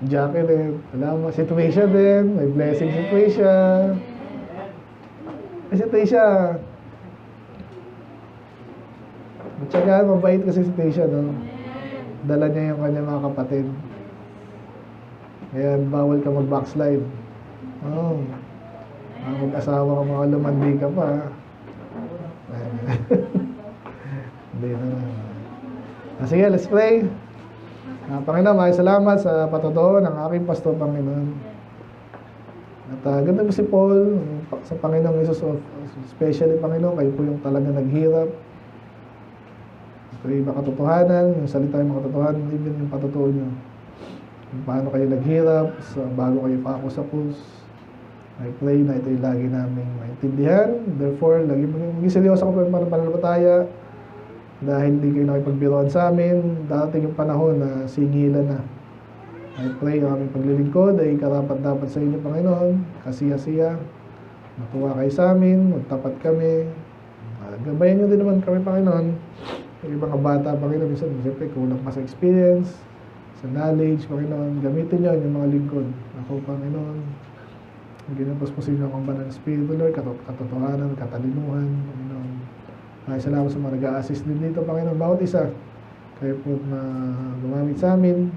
Jackie din, alam mo, situation din, may blessing situation. Kasi Tisha, matyagaan, mabait kasi si Tisha, no? Dala niya yung kanyang mga kapatid. Kaya bawal ka mag-backslide. Oh. Mag-asawa ka, mga lumandi ka pa. Hindi na. Sige, let's pray. Panginoon, maraming salamat sa patotoo ng aking pastor, Panginoon. At ganda mo si Paul, sa Panginoong Jesus, especially Panginoon, kayo po yung talaga naghirap. Ito yung makatotohanan, yung salita yung makatotohanan, even yung patotoo nyo. Kung paano kayo naghirap, bago kayo pa ako sa krus. I pray na ito yung lagi namin maintindihan. Therefore, maging seryoso ko pa yung pananampalataya. Dahil hindi kayo nakipagbiroan sa amin, darating yung panahon na singilan na. I pray ang aming paglilingkod ay karapat-dapat sa inyo, Panginoon. Kasiya-siya. Matuwa kayo sa amin, magtapat kami. Gabayan nyo din naman kami, Panginoon. Yung mga bata, Panginoon, siyempre kulang pa sa experience, sa knowledge, Panginoon. Gamitin nyo yung mga lingkod. Ako, Panginoon, ginapos po sa inyo ang banal na Espiritu, Lord, katotohanan, katalinuhan, Panginoon. Salamat sa mga nag-a-assist din dito, Panginoon. Bawat isa, kayo po na gumamit sa amin.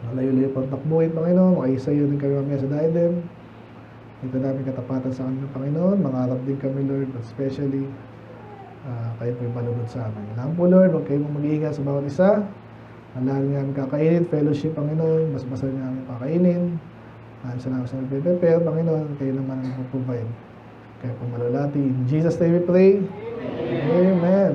Malayo-layo pang takbuhin, Panginoon. Makaisa yun din kayo mamaya sa diadem. Ito namin katapatan sa kanila, Panginoon. Mangarap din kami, Lord, but especially, kayo po yung malunod sa amin. Alam po, Lord, huwag kayong mag-iingat sa bawat isa. Alahan nga namin kakainin, fellowship, Panginoon. Mas masal nga namin kakainin. Salamat sa nagpe-prepare, Panginoon. Kayo naman ang provide. Kaya po malalati. In Jesus' name we pray. Amen.